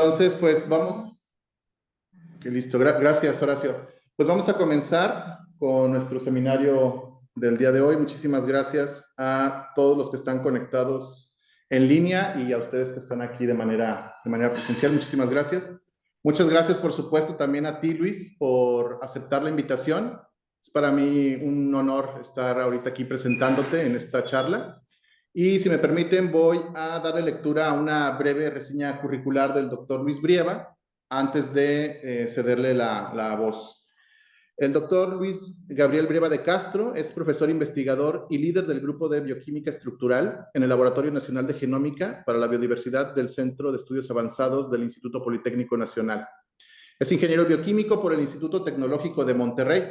Entonces, pues vamos. Que listo. Gracias, Horacio. Pues vamos a comenzar con nuestro seminario del día de hoy. Muchísimas gracias a todos los que están conectados en línea y a ustedes que están aquí de manera presencial. Muchísimas gracias. Muchas gracias, por supuesto, también a ti, Luis, por aceptar la invitación. Es para mí un honor estar ahorita aquí presentándote en esta charla. Y si me permiten, voy a darle lectura a una breve reseña curricular del doctor Luis Brieva antes de cederle la voz. El doctor Luis Gabriel Brieva de Castro es profesor investigador y líder del grupo de bioquímica estructural en el Laboratorio Nacional de Genómica para la Biodiversidad del Centro de Estudios Avanzados del Instituto Politécnico Nacional. Es ingeniero bioquímico por el Instituto Tecnológico de Monterrey.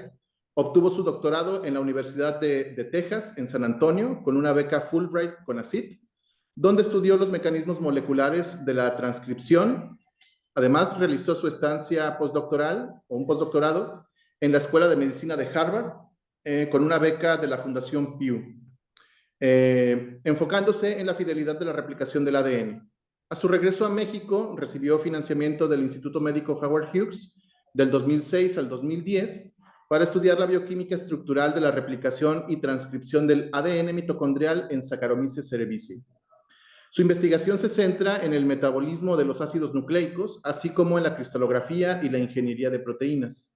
Obtuvo su doctorado en la Universidad de Texas, en San Antonio, con una beca Fulbright CONACYT, donde estudió los mecanismos moleculares de la transcripción. Además, realizó su estancia postdoctoral o un postdoctorado en la Escuela de Medicina de Harvard, con una beca de la Fundación Pew, enfocándose en la fidelidad de la replicación del ADN. A su regreso a México, recibió financiamiento del Instituto Médico Howard Hughes del 2006 al 2010 para estudiar la bioquímica estructural de la replicación y transcripción del ADN mitocondrial en Saccharomyces cerevisiae. Su investigación se centra en el metabolismo de los ácidos nucleicos, así como en la cristalografía y la ingeniería de proteínas.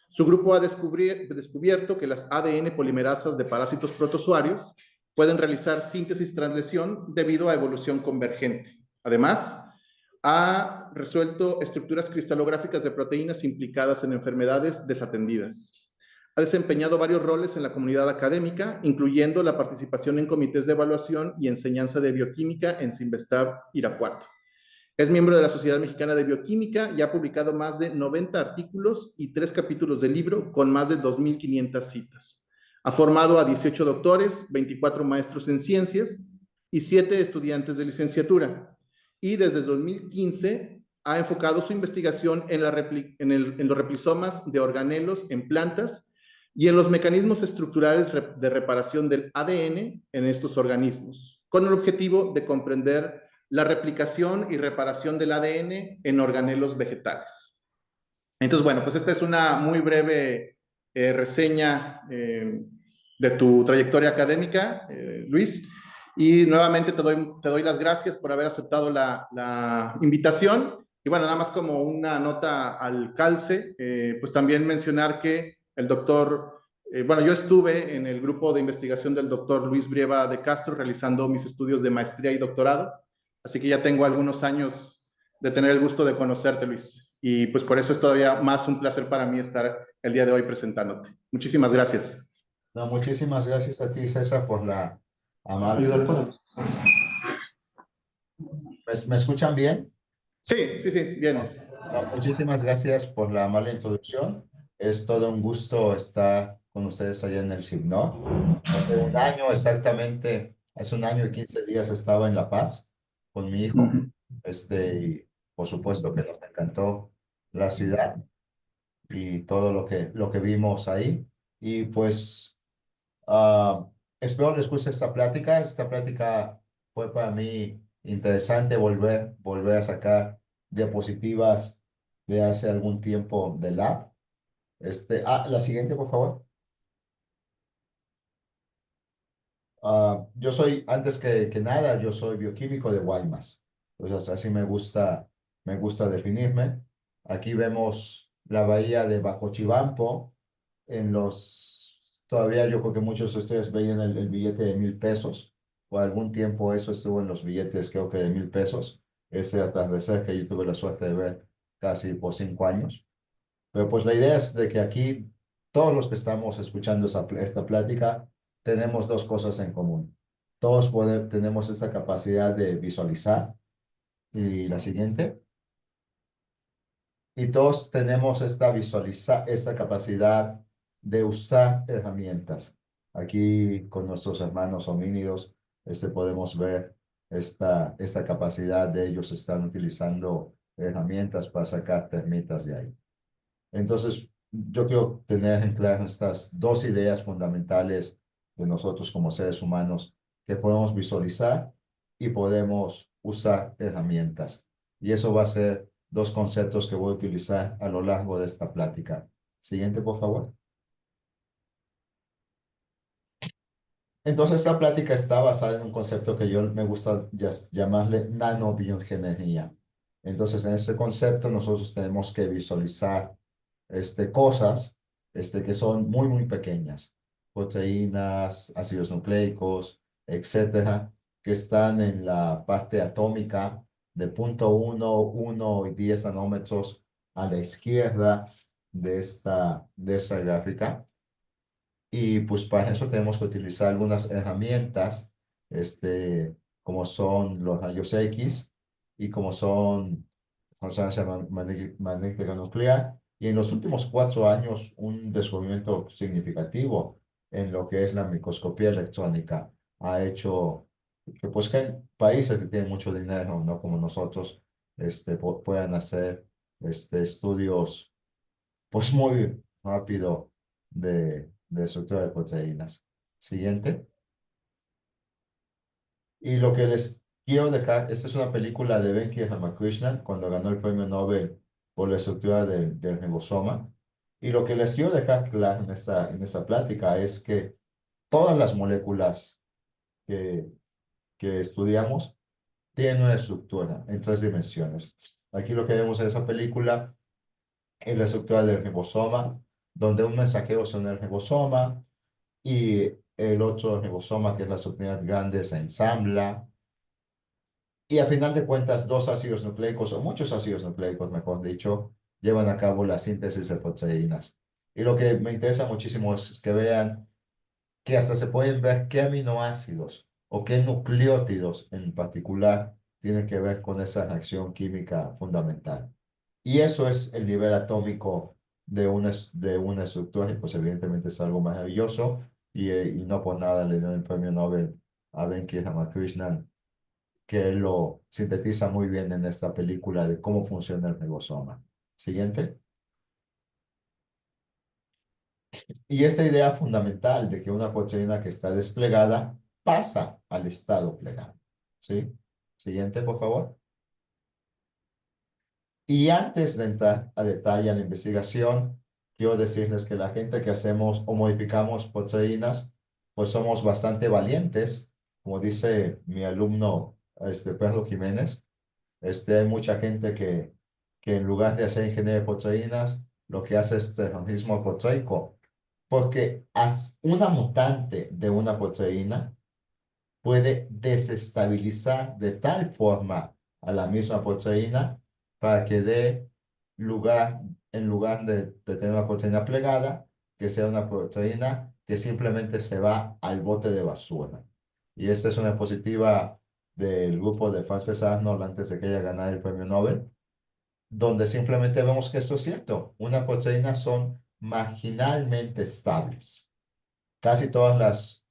Su grupo ha descubierto que las ADN polimerasas de parásitos protozoarios pueden realizar síntesis translesión debido a evolución convergente. Además, ha resuelto estructuras cristalográficas de proteínas implicadas en enfermedades desatendidas. Ha desempeñado varios roles en la comunidad académica, incluyendo la participación en comités de evaluación y enseñanza de bioquímica en Cinvestav, Irapuato. Es miembro de la Sociedad Mexicana de Bioquímica y ha publicado más de 90 artículos y 3 capítulos de libro con más de 2.500 citas. Ha formado a 18 doctores, 24 maestros en ciencias y 7 estudiantes de licenciatura. Y desde 2015 ha enfocado su investigación en los replisomas de organelos en plantas y en los mecanismos estructurales de reparación del ADN en estos organismos, con el objetivo de comprender la replicación y reparación del ADN en organelos vegetales. Entonces, bueno, pues esta es una muy breve reseña de tu trayectoria académica, Luis, y nuevamente te doy las gracias por haber aceptado la invitación. Y bueno, nada más como una nota al calce, pues también mencionar que el doctor, bueno, yo estuve en el grupo de investigación del doctor Luis Brieva de Castro realizando mis estudios de maestría y doctorado, así que ya tengo algunos años de tener el gusto de conocerte, Luis, y pues por eso es todavía más un placer para mí estar el día de hoy presentándote. Muchísimas gracias. No, muchísimas gracias a ti, César, por la amable. ¿Me escuchan bien? Sí, sí, sí, bien. No, muchísimas gracias por la amable introducción. Es todo un gusto estar con ustedes allá en el CIBNOR. Hace un año exactamente, hace un año y 15 días estaba en La Paz con mi hijo. Y por supuesto que nos encantó la ciudad y todo lo que vimos ahí. Y pues espero les guste esta plática. Esta plática fue para mí interesante volver a sacar diapositivas de hace algún tiempo del lab. La siguiente, por favor. Yo soy, antes que nada, yo soy bioquímico de Guaymas. Entonces, así me gusta definirme. Aquí vemos la bahía de Bacochibampo. Todavía yo creo que muchos de ustedes veían el billete de 1,000 pesos. Por algún tiempo eso estuvo en los billetes, creo que de 1,000 pesos. Ese atardecer que yo tuve la suerte de ver casi por 5 años. Pero pues la idea es de que aquí todos los que estamos escuchando esta plática tenemos dos cosas en común. Todos tenemos esta capacidad de visualizar. Y la siguiente. Y todos tenemos esta capacidad de usar herramientas. Aquí con nuestros hermanos homínidos podemos ver esta capacidad de ellos están utilizando herramientas para sacar termitas de ahí. Entonces, yo quiero tener en claro estas dos ideas fundamentales de nosotros como seres humanos, que podemos visualizar y podemos usar herramientas. Y eso va a ser dos conceptos que voy a utilizar a lo largo de esta plática. Siguiente, por favor. Entonces, esta plática está basada en un concepto que yo me gusta llamarle nanobioingeniería. Entonces, en ese concepto nosotros tenemos que visualizar cosas que son muy, muy pequeñas. Proteínas, ácidos nucleicos, etcétera, que están en la parte atómica de 0.1, 1 y 10 nanómetros a la izquierda de esta gráfica. Y pues para eso tenemos que utilizar algunas herramientas, como son los rayos X y como son resonancia magnética nuclear. Y en los últimos 4 años, un descubrimiento significativo en lo que es la microscopía electrónica ha hecho que, pues, que países que tienen mucho dinero, no como nosotros, puedan hacer estudios pues muy rápido de estructura de proteínas. Siguiente. Y lo que les quiero dejar, esta es una película de Venki Ramakrishnan cuando ganó el premio Nobel por la estructura del ribosoma. Y lo que les quiero dejar claro en esta plática es que todas las moléculas que, que estudiamos tienen una estructura en 3 dimensiones. Aquí lo que vemos en esa película es la estructura del ribosoma, donde un mensajero se une al ribosoma y el otro ribosoma, que es la subunidad grande, se ensambla. Y a final de cuentas, dos ácidos nucleicos, o muchos ácidos nucleicos, mejor dicho, llevan a cabo la síntesis de proteínas. Y lo que me interesa muchísimo es que vean que hasta se pueden ver qué aminoácidos o qué nucleótidos en particular tienen que ver con esa reacción química fundamental. Y eso es el nivel atómico de una estructura, y pues evidentemente es algo maravilloso, y no por nada le dieron el premio Nobel a Venki Ramakrishnan, que lo sintetiza muy bien en esta película de cómo funciona el ribosoma. Siguiente. Y esa idea fundamental de que una proteína que está desplegada pasa al estado plegado. ¿Sí? Siguiente, por favor. Y antes de entrar a detalle a la investigación, quiero decirles que la gente que hacemos o modificamos proteínas, pues somos bastante valientes, como dice mi alumno, Pedro Jiménez. Hay mucha gente que en lugar de hacer ingeniería de proteínas, lo que hace es terrorismo proteico, porque una mutante de una proteína puede desestabilizar de tal forma a la misma proteína para que dé lugar, en lugar de tener una proteína plegada, que sea una proteína que simplemente se va al bote de basura. Y esta es una diapositiva del grupo de Frances Arnold antes de que ella ganara el premio Nobel, donde simplemente vemos que esto es cierto. Una proteína son marginalmente estables. Casi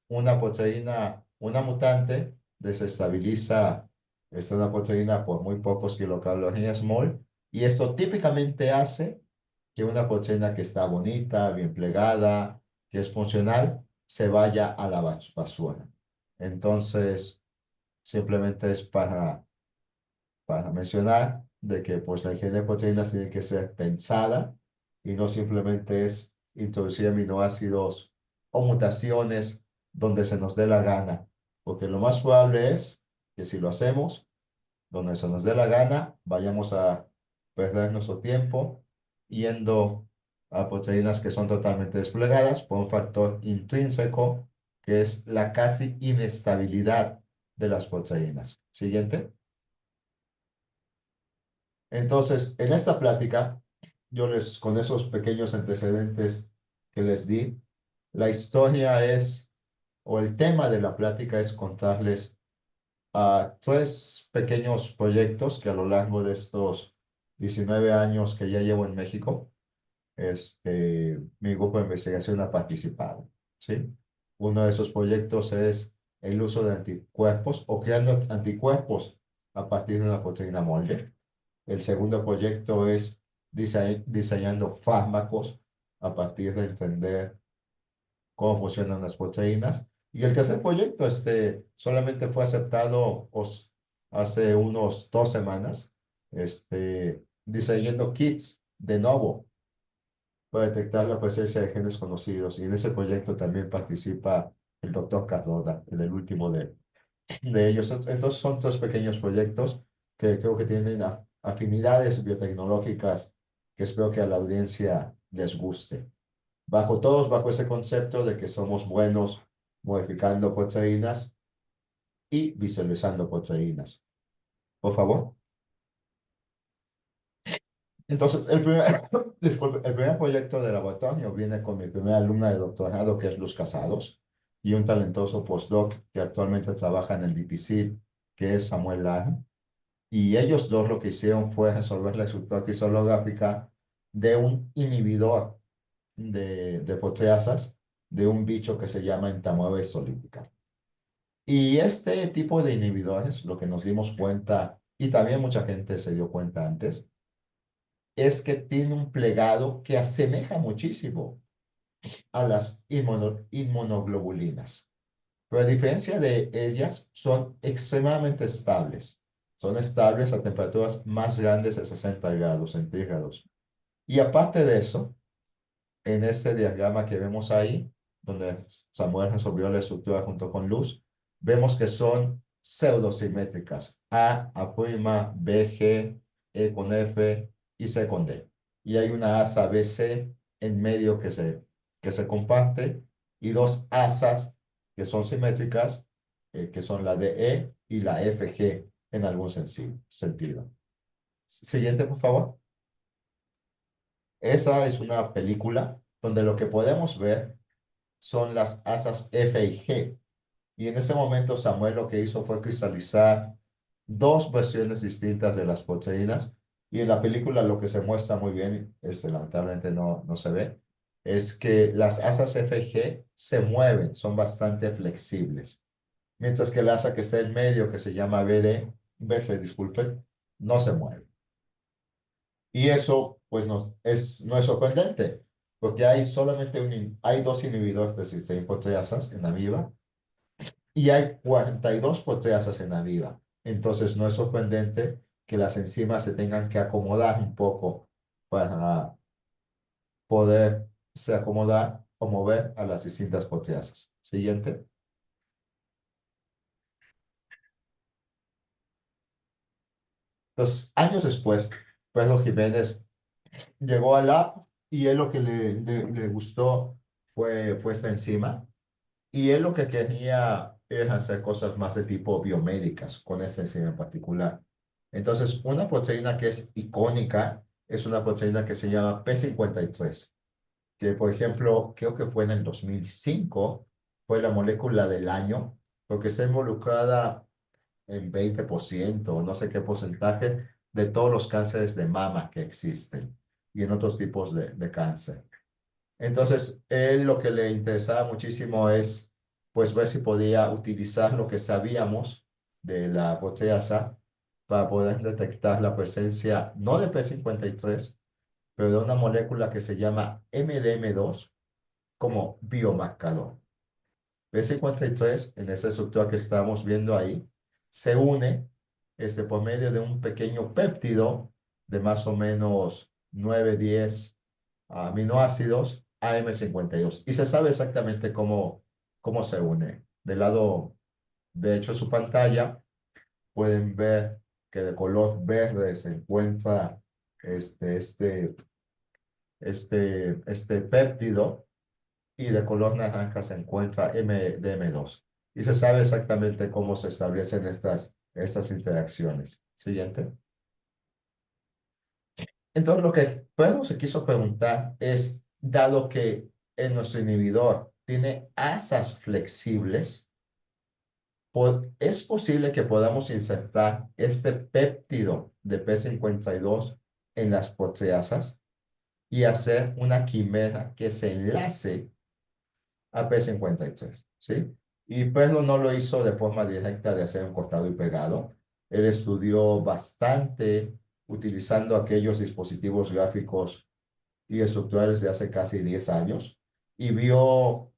una proteína, una mutante desestabiliza una proteína por muy pocos kilocalorías mol, y esto típicamente hace que una proteína que está bonita, bien plegada, que es funcional, se vaya a la basura. Entonces, simplemente es para mencionar de que pues la ingeniería de proteínas tiene que ser pensada y no simplemente es introducir aminoácidos o mutaciones donde se nos dé la gana, porque lo más probable es que si lo hacemos donde se nos dé la gana, vayamos a perder nuestro tiempo yendo a proteínas que son totalmente desplegadas por un factor intrínseco que es la casi inestabilidad de las proteínas. Siguiente. Entonces, en esta plática, con esos pequeños antecedentes que les di, la historia o el tema de la plática es contarles a 3 pequeños proyectos que a lo largo de estos 19 años que ya llevo en México, mi grupo de investigación ha participado, ¿sí? Uno de esos proyectos es el uso de anticuerpos o creando anticuerpos a partir de una proteína molde. El segundo proyecto es diseñando fármacos a partir de entender cómo funcionan las proteínas. Y el tercer proyecto solamente fue aceptado hace unos 2 semanas. diseñando kits de nuevo para detectar la presencia de genes conocidos. Y en ese proyecto también participa el doctor Cardona, en el último de ellos. Entonces son tres pequeños proyectos que creo que tienen afinidades biotecnológicas que espero que a la audiencia les guste. Todos bajo ese concepto de que somos buenos modificando proteínas y visualizando proteínas. Por favor. Entonces, disculpe, el primer proyecto de laboratorio viene con mi primera alumna de doctorado, que es Luz Casados, y un talentoso postdoc que actualmente trabaja en el BPC, que es Samuel Lara. Y ellos dos lo que hicieron fue resolver la estructura cristalográfica de un inhibidor de proteasas de un bicho que se llama entamoeba solítica. Y este tipo de inhibidores, lo que nos dimos cuenta, y también mucha gente se dio cuenta antes, es que tiene un plegado que asemeja muchísimo a las inmunoglobulinas. Pero a diferencia de ellas, son extremadamente estables. Son estables a temperaturas más grandes de 60 grados centígrados. Y aparte de eso, en este diagrama que vemos ahí, donde Samuel resolvió la estructura junto con Luz, vemos que son pseudosimétricas. A', B, G, E con F y C con D. Y hay una asa BC en medio que se comparte y dos asas que son simétricas, que son la DE y la FG en algún sentido. Siguiente, por favor. Esa es una película donde lo que podemos ver son las asas F y G. Y en ese momento Samuel lo que hizo fue cristalizar dos versiones distintas de las proteínas. Y en la película lo que se muestra muy bien, lamentablemente no se ve, es que las asas F y G se mueven, son bastante flexibles. Mientras que la asa que está en medio, que se llama BC, disculpen, no se mueve. Y eso, pues, no es sorprendente, porque hay dos inhibidores de sistema proteasas en la viva y hay 42 proteasas en la viva. Entonces, no es sorprendente que las enzimas se tengan que acomodar un poco para poderse acomodar o mover a las distintas proteasas. Siguiente. Entonces, años después, Pedro Jiménez llegó al lab y él lo que le gustó fue esta enzima. Y él lo que quería es hacer cosas más de tipo biomédicas con esta enzima en particular. Entonces, una proteína que es icónica es una proteína que se llama P53, que por ejemplo, creo que fue en el 2005, fue la molécula del año, porque está involucrada en 20% o no sé qué porcentaje de todos los cánceres de mama que existen y en otros tipos de cáncer. Entonces, él lo que le interesaba muchísimo es, pues, ver si podía utilizar lo que sabíamos de la proteasa para poder detectar la presencia, no de P53, pero de una molécula que se llama MDM2 como biomarcador. P53, en esa estructura que estamos viendo ahí, se une por medio de un pequeño péptido de más o menos 9-10 aminoácidos AM52. Y se sabe exactamente cómo se une. Del lado derecho de su pantalla pueden ver que de color verde se encuentra este, este, este péptido y de color naranja se encuentra MDM2. Y se sabe exactamente cómo se establecen estas interacciones. Siguiente. Entonces, lo que Pedro se quiso preguntar es, dado que en nuestro inhibidor tiene asas flexibles, ¿es posible que podamos insertar este péptido de P52 en las proteasas y hacer una quimera que se enlace a P53? ¿Sí? Y Pedro no lo hizo de forma directa de hacer un cortado y pegado. Él estudió bastante utilizando aquellos dispositivos gráficos y estructurales de hace casi 10 años y vio,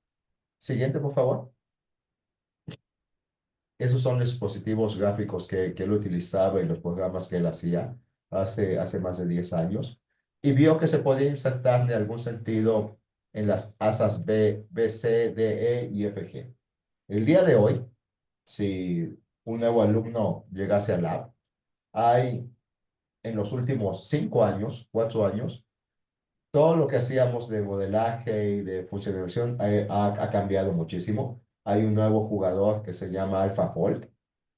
siguiente por favor, esos son los dispositivos gráficos que él utilizaba y los programas que él hacía hace más de 10 años, y vio que se podía insertar de algún sentido en las asas B, C, D, E y F, G. El día de hoy, si un nuevo alumno llegase al lab, hay en los últimos 5 años, 4 años, todo lo que hacíamos de modelaje y de funcionalización ha cambiado muchísimo. Hay un nuevo jugador que se llama AlphaFold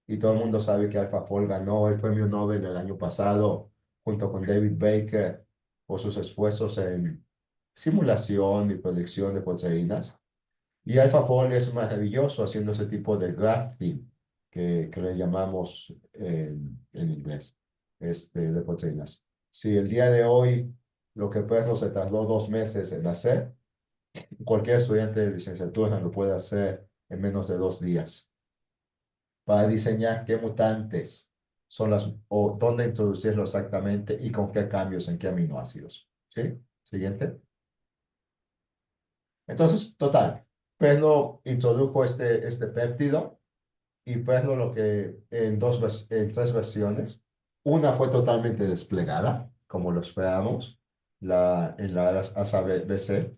y todo el mundo sabe que AlphaFold ganó el premio Nobel el año pasado junto con David Baker por sus esfuerzos en simulación y predicción de proteínas. Y AlphaFold es maravilloso haciendo ese tipo de grafting que le llamamos en inglés, de proteínas. Si el día de hoy lo que Pedro se tardó 2 meses en hacer, cualquier estudiante de licenciatura lo puede hacer en menos de 2 días. Para diseñar qué mutantes son o dónde introducirlo exactamente y con qué cambios en qué aminoácidos. ¿Sí? Siguiente. Entonces, total, Pedro introdujo este péptido y Pedro lo que en 3 versiones. Una fue totalmente desplegada, como lo esperamos, en la asa BC.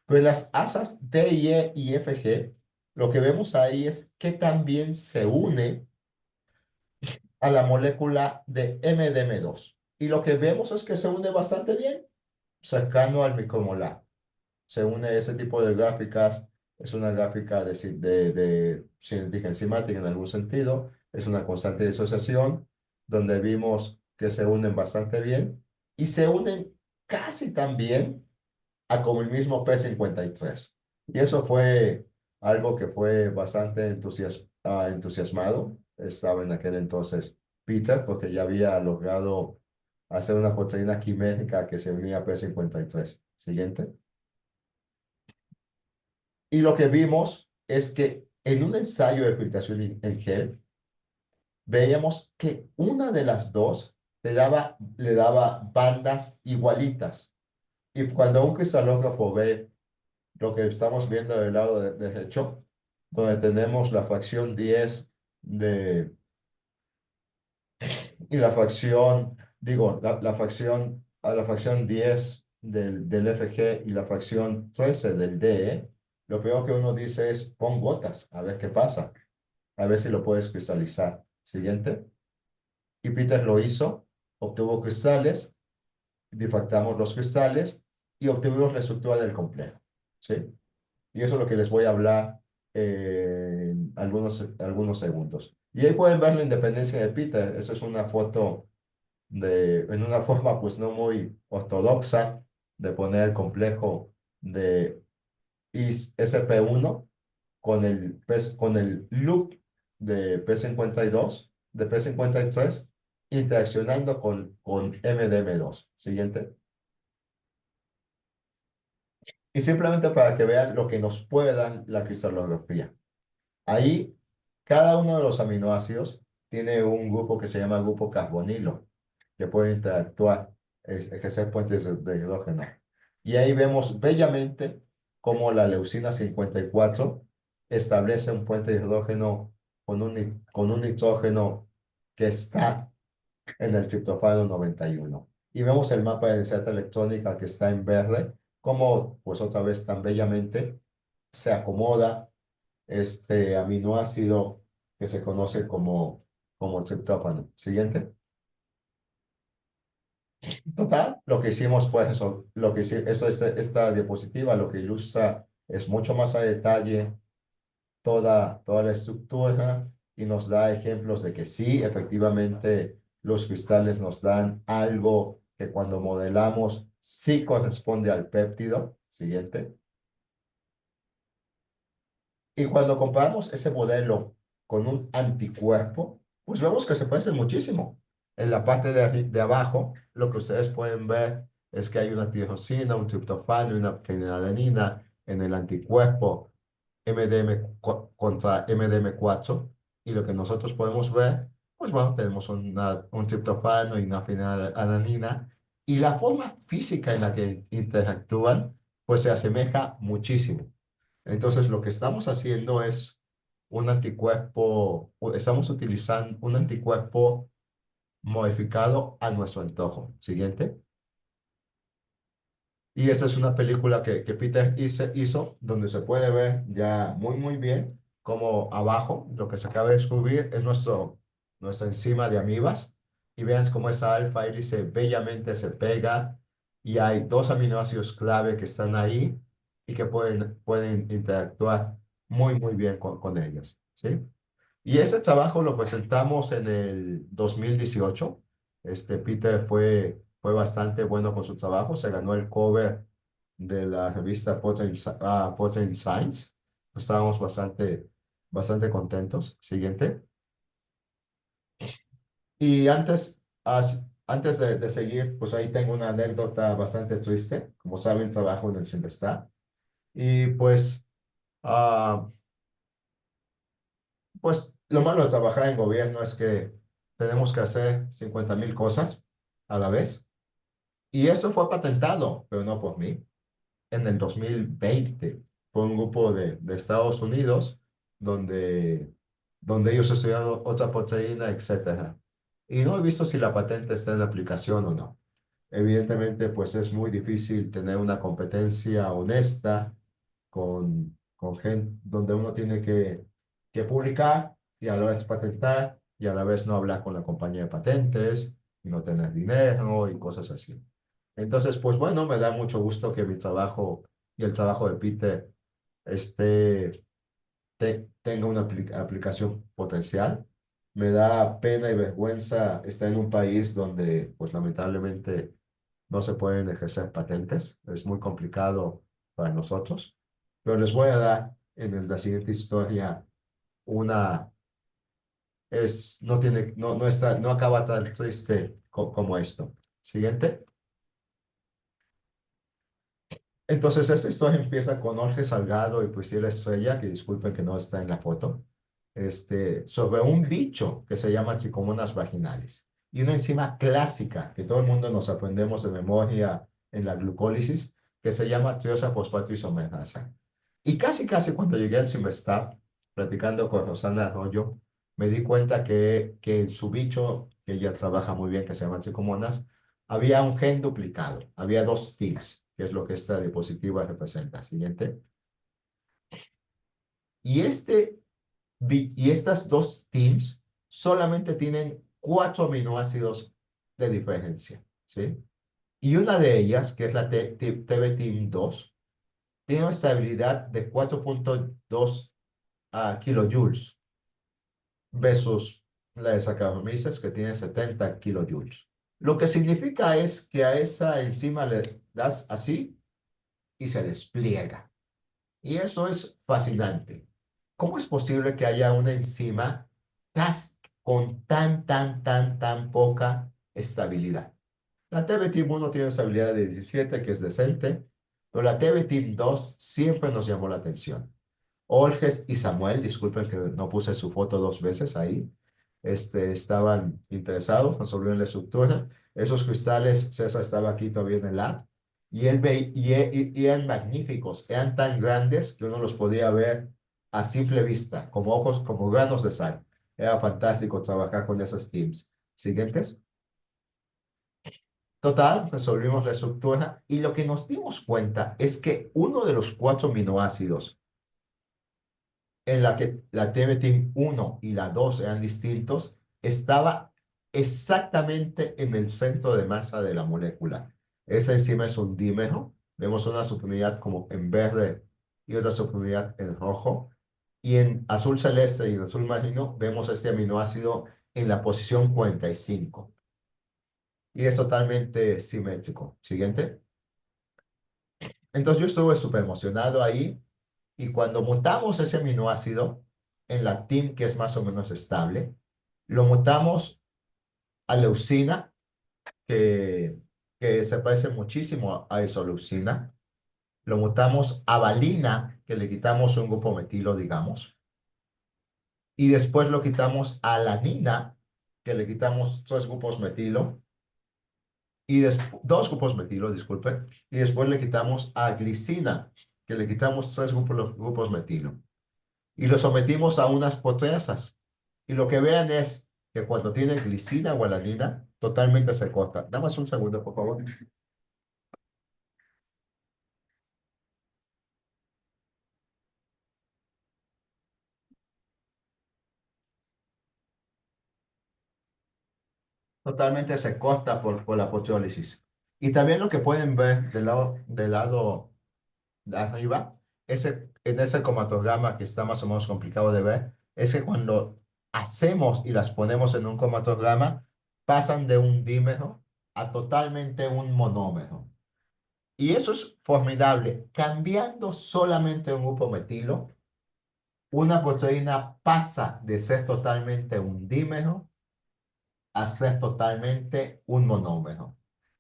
Pero en las asas D, E y F, G, lo que vemos ahí es que también se une a la molécula de MDM2. Y lo que vemos es que se une bastante bien, cercano al micromolar. Se une ese tipo de gráficas, es una gráfica de cinética enzimática en algún sentido, es una constante de disociación, donde vimos que se unen bastante bien y se unen casi tan bien a como el mismo P53. Y eso fue algo que fue bastante entusiasmado. Estaba en aquel entonces Peter, porque ya había logrado hacer una proteína quimérica que se unía a P53. Siguiente. Y lo que vimos es que en un ensayo de filtración en gel, veíamos que una de las dos le daba bandas igualitas. Y cuando un cristalógrafo ve lo que estamos viendo del lado derecho, donde tenemos la fracción 10 y la fracción, digo, la fracción 10 del FG y la fracción 13 del DE, lo primero que uno dice es pon gotas, a ver qué pasa, a ver si lo puedes cristalizar. Siguiente. Y Peter lo hizo, obtuvo cristales, difractamos los cristales y obtuvimos la estructura del complejo. ¿Sí? Y eso es lo que les voy a hablar en algunos segundos. Y ahí pueden ver la independencia de Peter. Esa es una foto en una forma pues no muy ortodoxa de poner el complejo de SP1 con el loop de P52, de P53, interaccionando con MDM2. Siguiente. Y simplemente para que vean lo que nos puede dar la cristalografía. Ahí, cada uno de los aminoácidos tiene un grupo que se llama grupo carbonilo, que puede interactuar, ejercer puentes de hidrógeno. Y ahí vemos bellamente cómo la leucina 54 establece un puente de hidrógeno con un nitrógeno que está en el triptófano 91. Y vemos el mapa de densidad electrónica que está en verde, como pues otra vez tan bellamente se acomoda este aminoácido que se conoce como triptófano. Siguiente. Total, lo que hicimos fue eso. Esta diapositiva lo que ilustra es mucho más a detalle toda la estructura y nos da ejemplos de que sí, efectivamente, los cristales nos dan algo que cuando modelamos sí corresponde al péptido. Siguiente. Y cuando comparamos ese modelo con un anticuerpo, pues vemos que se parecen muchísimo. En la parte de abajo, lo que ustedes pueden ver es que hay una tirosina, un triptofano y una fenilalanina en el anticuerpo contra MDM4. Y lo que nosotros podemos ver, pues bueno, tenemos un triptofano y una fenilalanina. Y la forma física en la que interactúan, pues se asemeja muchísimo. Entonces, lo que estamos haciendo es un anticuerpo, estamos utilizando un anticuerpo modificado a nuestro antojo. Siguiente. Y esa es una película que Peter hizo, donde se puede ver ya muy bien como abajo, lo que se acaba de descubrir es nuestra enzima de amibas. Y vean cómo esa alfa hélice bellamente se pega y hay dos aminoácidos clave que están ahí y que pueden interactuar muy bien con ellos, ¿sí? Y ese trabajo lo presentamos en el 2018. Peter fue bastante bueno con su trabajo. Se ganó el cover de la revista Protein Science. Estábamos bastante contentos. Siguiente. Y antes de seguir, pues ahí tengo una anécdota bastante triste. Como saben, trabajo en el CIMBESTAB. Y ah, pues lo malo de trabajar en gobierno es que tenemos que hacer 50,000 cosas a la vez. Y esto fue patentado, pero no por mí, en el 2020 por un grupo de Estados Unidos donde ellos estudiaron otra proteína, etcétera. Y no he visto si la patente está en aplicación o no. Evidentemente, pues es muy difícil tener una competencia honesta con gente donde uno tiene que publicar y a la vez patentar y a la vez no hablar con la compañía de patentes y no tener dinero y cosas así. Entonces, pues bueno, me da mucho gusto que mi trabajo y el trabajo de Peter esté, tenga una aplicación potencial. Me da pena y vergüenza estar en un país donde, pues lamentablemente, no se pueden ejercer patentes. Es muy complicado para nosotros. Pero les voy a dar en la siguiente historia una, no acaba tan triste como esto. Siguiente. Entonces, esta historia empieza con Jorge Salgado y Priscila Estrella, que disculpen que no está en la foto, sobre un bicho que se llama tricomonas vaginales y una enzima clásica que todo el mundo nos aprendemos de memoria en la glucólisis, que se llama triosafosfato isomerasa. Y casi cuando llegué al CIMBESTAB, platicando con Rosana Arroyo, me di cuenta que en su bicho, que ella trabaja muy bien, que se llama tricomonas, había un gen duplicado, había dos TIMs, que es lo que esta diapositiva representa. Siguiente. Y, y estas dos TIMs solamente tienen 4 aminoácidos de diferencia, ¿sí? Y una de ellas, que es la TB-TIM2, tiene una estabilidad de 4,2 kilojoules versus la de Saccharomyces, que tiene 70 kilojoules. Lo que significa es que a esa enzima le das así y se despliega. Y eso es fascinante. ¿Cómo es posible que haya una enzima con tan poca estabilidad? La TB-TIM1 tiene una estabilidad de 17, que es decente, pero la TB-TIM2 siempre nos llamó la atención. Olges y Samuel, disculpen que no puse su foto 2 veces ahí, estaban interesados, resolvieron la estructura. Esos cristales, César estaba aquí todavía en el lab, y él y eran magníficos, eran tan grandes que uno los podía ver a simple vista, como ojos, como granos de sal. Era fantástico trabajar con esas teams. Siguientes. Total, resolvimos la estructura y lo que nos dimos cuenta es que uno de los 4 aminoácidos en la que la TBTIM 1 y la 2 eran distintos, estaba exactamente en el centro de masa de la molécula. Esa enzima es un dímero. Vemos una subunidad como en verde y otra subunidad en rojo. Y en azul celeste y en azul marino vemos este aminoácido en la posición 45. Y es totalmente simétrico. Siguiente. Entonces yo estuve súper emocionado ahí y cuando mutamos ese aminoácido en la TIM, que es más o menos estable, lo mutamos a leucina, que, que se parece muchísimo a isoleucina, lo mutamos a valina, que le quitamos un grupo metilo, digamos, y después lo quitamos a alanina, que le quitamos 3 grupos metilo, y 2 grupos metilo, disculpe, y después le quitamos a glicina, que le quitamos 3 grupos metilo. Y lo sometimos a unas proteasas. Y lo que vean es que cuando tiene glicina o alanina, totalmente se corta. Dame un segundo, por favor. Totalmente se corta por la proteólisis. Y también lo que pueden ver del lado de arriba, en ese cromatograma que está más o menos complicado de ver, es que cuando hacemos y las ponemos en un cromatograma, pasan de un dímero a totalmente un monómero. Y eso es formidable. Cambiando solamente un grupo metilo, una proteína pasa de ser totalmente un dímero a ser totalmente un monómero.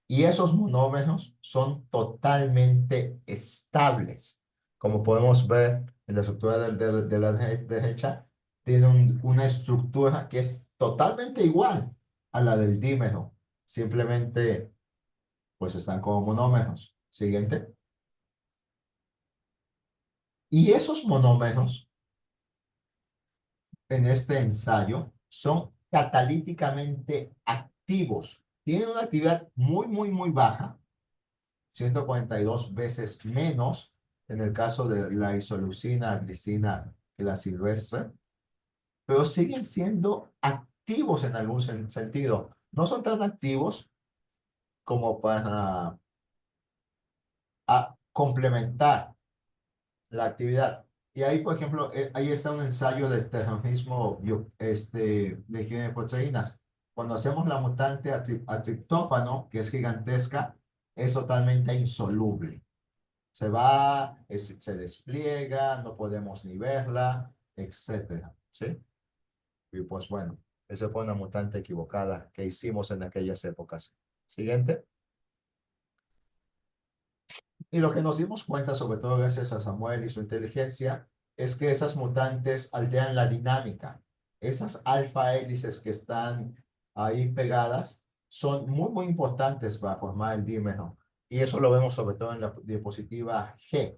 Y esos monómeros son totalmente estables. Como podemos ver en la estructura de la derecha, tiene una estructura que es totalmente igual a la del dímero. Simplemente, pues están como monómeros. Siguiente. Y esos monómeros en este ensayo son catalíticamente activos. Tienen una actividad muy, muy, muy baja, 142 veces menos en el caso de la isoleucina, glicina que la silvestre, pero siguen siendo activos en algún sentido. No son tan activos como para complementar la actividad. Y ahí, por ejemplo, ahí está un ensayo del terrorismo de higiene de proteínas. Cuando hacemos la mutante a triptófano, que es gigantesca, es totalmente insoluble. Se va, se despliega, no podemos ni verla, etcétera, ¿sí? Y pues bueno, esa fue una mutante equivocada que hicimos en aquellas épocas. Siguiente. Y lo que nos dimos cuenta, sobre todo gracias a Samuel y su inteligencia, es que esas mutantes alteran la dinámica. Esas alfa hélices que están ahí pegadas son muy, muy importantes para formar el dímero. Y eso lo vemos sobre todo en la diapositiva G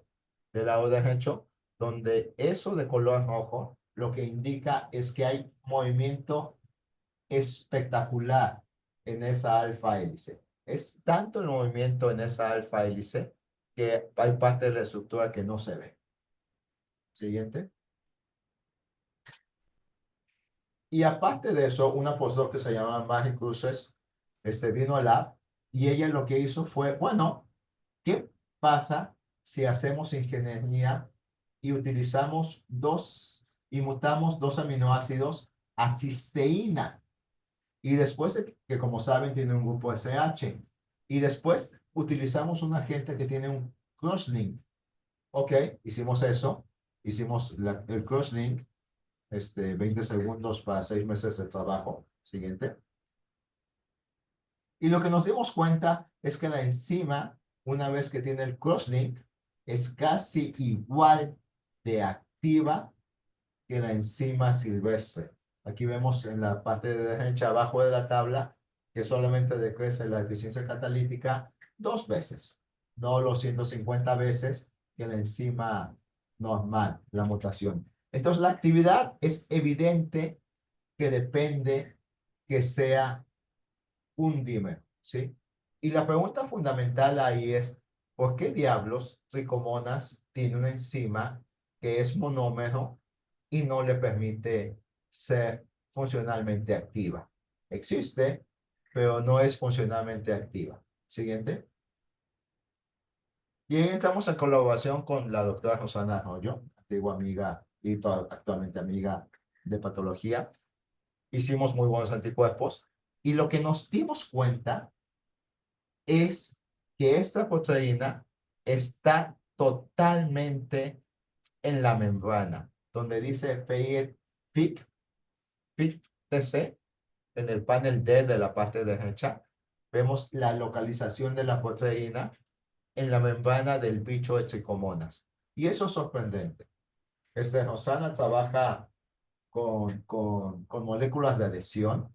del lado derecho, donde eso de color rojo lo que indica es que hay movimiento espectacular en esa alfa hélice. Es tanto el movimiento en esa alfa hélice que hay parte de la estructura que no se ve. Siguiente. Y aparte de eso, una postdoc que se llama Maggie Cruces, vino al lab y ella lo que hizo fue, bueno, ¿qué pasa si hacemos ingeniería y utilizamos y mutamos dos aminoácidos a cisteína? Y después de que, como saben, tiene un grupo SH. Y después utilizamos un agente que tiene un crosslink. Ok, hicimos eso. Hicimos el crosslink, 20 segundos para 6 meses de trabajo. Siguiente. Y lo que nos dimos cuenta es que la enzima, una vez que tiene el crosslink, es casi igual de activa que la enzima silvestre. Aquí vemos en la parte de derecha abajo de la tabla que solamente decrece la eficiencia catalítica 2 veces, no los 150 veces que la enzima normal, la mutación. Entonces la actividad es evidente que depende que sea un dímero, ¿sí? Y la pregunta fundamental ahí es, ¿por qué diablos Trichomonas tiene una enzima que es monómero y no le permite ser funcionalmente activa? Existe, pero no es funcionalmente activa. Siguiente. Y ahí entramos en colaboración con la doctora Rosana Arroyo, antigua amiga y actualmente amiga de patología. Hicimos muy buenos anticuerpos y lo que nos dimos cuenta es que esta proteína está totalmente en la membrana, donde dice FIC-TC, en el panel D de la parte derecha, vemos la localización de la proteína en la membrana del bicho de Trichomonas. Y eso es sorprendente. Rosana trabaja con moléculas de adhesión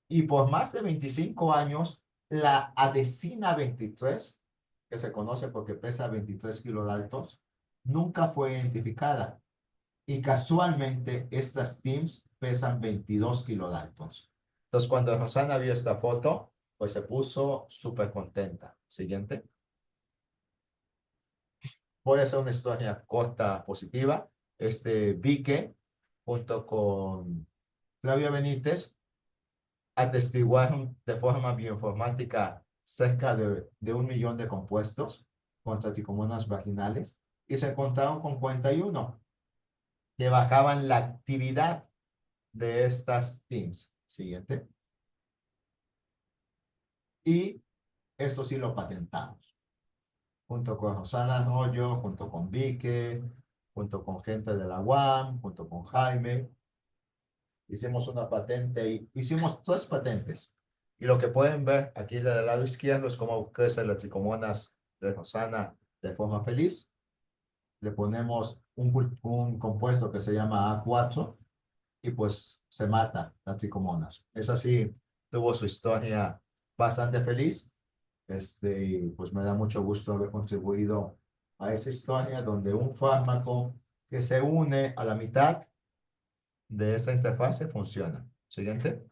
y por más de 25 años, la adesina 23, que se conoce porque pesa 23 kilodaltos, nunca fue identificada. Y casualmente estas TIMs pesan 22 kilodaltons. Entonces, cuando Rosana vio esta foto, pues se puso súper contenta. Siguiente. Voy a hacer una historia corta, positiva. Vique, junto con Claudia Benítez, atestiguaron de forma bioinformática cerca de 1 millón de compuestos contra tricomonas vaginales y se encontraron con 41 que bajaban la actividad de estas teams. Siguiente. Y esto sí lo patentamos. Junto con Rosana Arroyo, junto con Vique, junto con gente de la UAM, junto con Jaime. Hicimos una patente y hicimos 3 patentes. Y lo que pueden ver aquí del lado izquierdo es cómo crecen las tricomonas de Rosana de forma feliz. Le ponemos un compuesto que se llama A4 y pues se mata las tricomonas. Es así, tuvo su historia bastante feliz. Y pues me da mucho gusto haber contribuido a esa historia donde un fármaco que se une a la mitad de esa interfase funciona. Siguiente.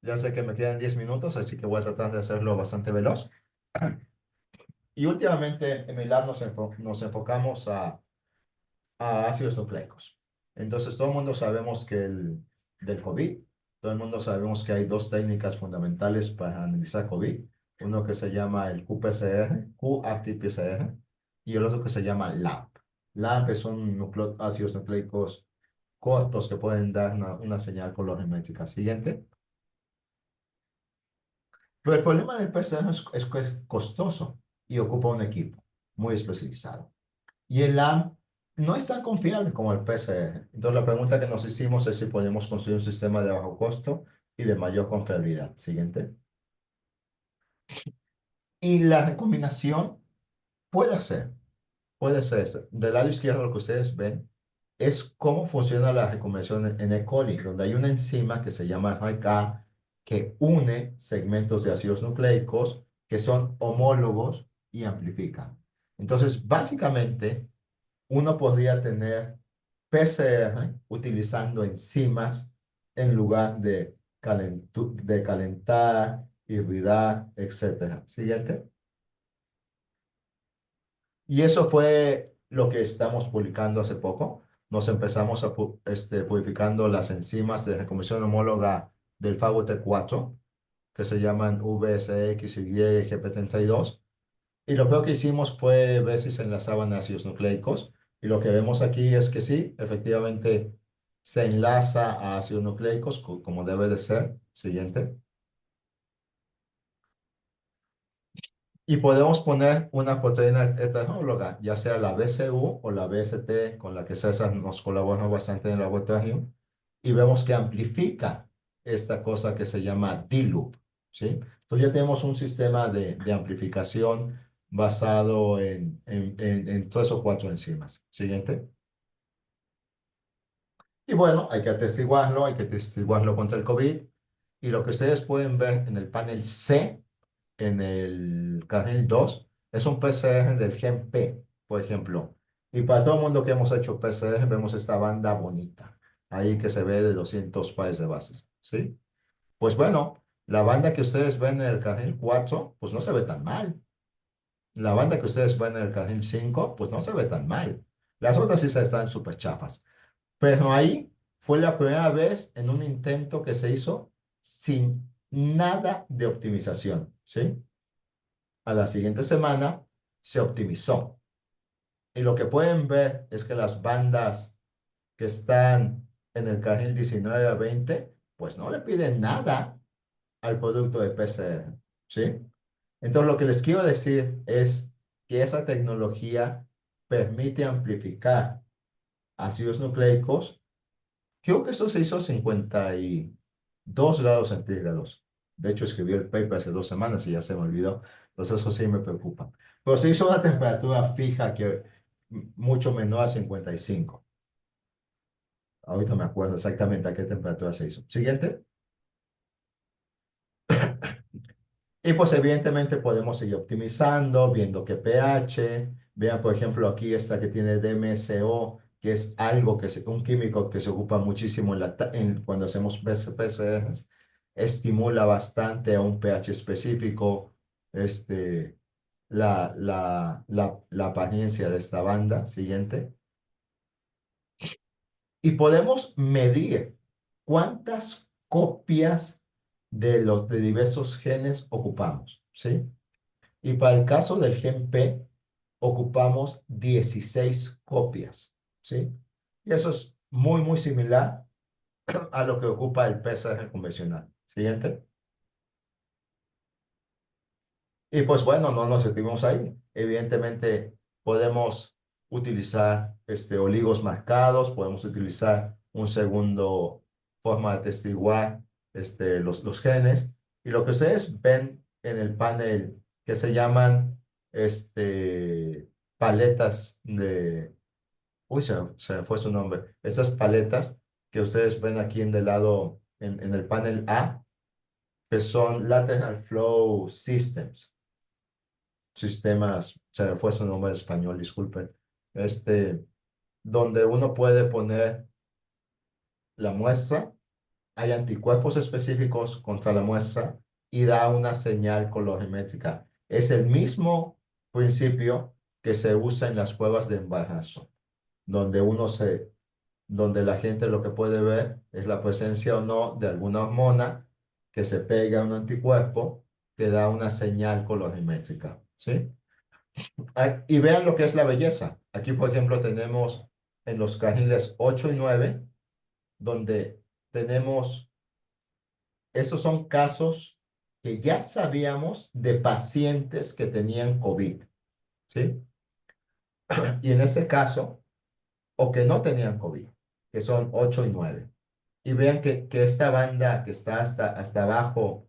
Ya sé que me quedan 10 minutos, así que voy a tratar de hacerlo bastante veloz. Y últimamente en mi lab nos enfocamos a ácidos nucleicos. Entonces, todo el mundo sabemos que del COVID, todo el mundo sabemos que hay 2 técnicas fundamentales para analizar COVID. Uno que se llama el QPCR, QRT-PCR, y el otro que se llama LAMP. LAMP son ácidos nucleicos cortos que pueden dar una señal colorimétrica. Siguiente. Pero el problema del PCR es que es costoso y ocupa un equipo muy especializado. Y el LAMP no es tan confiable como el PCR. Entonces, la pregunta que nos hicimos es si podemos construir un sistema de bajo costo y de mayor confiabilidad. Siguiente. Y la recombinación puede ser, puede ser. Del lado izquierdo lo que ustedes ven es cómo funciona la recombinación en E. coli, donde hay una enzima que se llama RNA que une segmentos de ácidos nucleicos que son homólogos y amplifican. Entonces, básicamente, uno podría tener PCR utilizando enzimas en lugar de calentar, hibridar, etcétera. Siguiente. Y eso fue lo que estamos publicando hace poco. Nos empezamos purificando las enzimas de recombinación homóloga del FAGOT4, que se llaman VSX y GP32. Y lo peor que hicimos fue ver si se enlazaban ácidos nucleicos. Y lo que vemos aquí es que sí, efectivamente se enlaza a ácidos nucleicos como debe de ser. Siguiente. Y podemos poner una proteína heteróloga, ya sea la BCU o la BST, con la que César nos colaboró bastante en el laboratorio, y vemos que amplifica esta cosa que se llama D-loop, ¿sí? Entonces ya tenemos un sistema de amplificación basado en 3 o 4 enzimas. Siguiente. Y bueno, hay que atestiguarlo contra el COVID. Y lo que ustedes pueden ver en el panel C, en el carril 2 es un PCR del gen P, por ejemplo. Y para todo el mundo que hemos hecho PCR, vemos esta banda bonita, ahí que se ve de 200 pares de bases, ¿sí? Pues bueno, la banda que ustedes ven en el carril 4 pues no se ve tan mal. La banda que ustedes ven en el carril 5 pues no se ve tan mal. Las otras sí se están súper chafas. Pero ahí fue la primera vez en un intento que se hizo sin nada de optimización, ¿sí? A la siguiente semana se optimizó. Y lo que pueden ver es que las bandas que están en el carril 19 a 20, pues no le piden nada al producto de PCR, ¿sí? Entonces, lo que les quiero decir es que esa tecnología permite amplificar ácidos nucleicos. Creo que eso se hizo a 52 grados centígrados. De hecho, escribí el paper hace 2 semanas y ya se me olvidó. Entonces, eso sí me preocupa. Pero se hizo una temperatura fija que mucho menor a 55. Ahorita me acuerdo exactamente a qué temperatura se hizo. Siguiente. Y pues evidentemente podemos seguir optimizando, viendo qué pH. Vean, por ejemplo, aquí esta que tiene DMSO que es algo un químico que se ocupa muchísimo cuando hacemos PCRs, estimula bastante a un pH específico la apariencia de esta banda siguiente. Y podemos medir cuántas copias de diversos genes ocupamos, ¿sí? Y para el caso del gen P, ocupamos 16 copias, ¿sí? Y eso es muy, muy similar a lo que ocupa el PCR convencional. Siguiente. Y pues bueno, no nos sentimos ahí. Evidentemente podemos utilizar oligos marcados, podemos utilizar un segundo forma de testiguar los genes. Y lo que ustedes ven en el panel que se llaman paletas de... Uy, se me fue su nombre. Estas paletas que ustedes ven aquí en del lado, en el panel A, que son Lateral Flow Systems sistemas, se me fue su nombre en español, disculpen, donde uno puede poner la muestra, hay anticuerpos específicos contra la muestra y da una señal colorimétrica. Es el mismo principio que se usa en las pruebas de embarazo, donde donde la gente lo que puede ver es la presencia o no de alguna hormona que se pega a un anticuerpo que da una señal colorimétrica, ¿sí? Y vean lo que es la belleza. Aquí, por ejemplo, tenemos en los carriles 8 y 9, donde tenemos, estos son casos que ya sabíamos de pacientes que tenían COVID, ¿sí? Y en este caso, o que no tenían COVID, que son 8 y 9. Y vean que esta banda que está hasta abajo,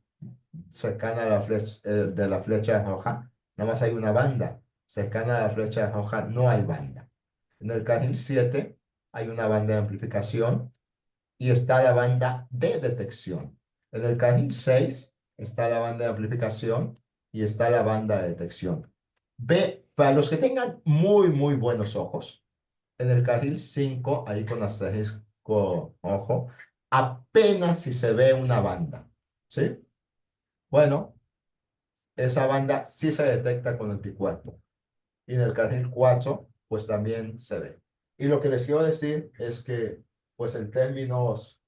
cercana a de la flecha roja, nada más hay una banda. Cercana a la flecha roja no hay banda. En el carril 7 hay una banda de amplificación y está la banda de detección. En el carril 6 está la banda de amplificación y está la banda de detección. Para los que tengan muy, muy buenos ojos, en el carril 5, ahí con asterisco ojo, apenas si se ve una banda, ¿sí? Bueno, esa banda sí se detecta con anticuerpo. Y en el carril 4, pues también se ve. Y lo que les quiero decir es que, pues en términos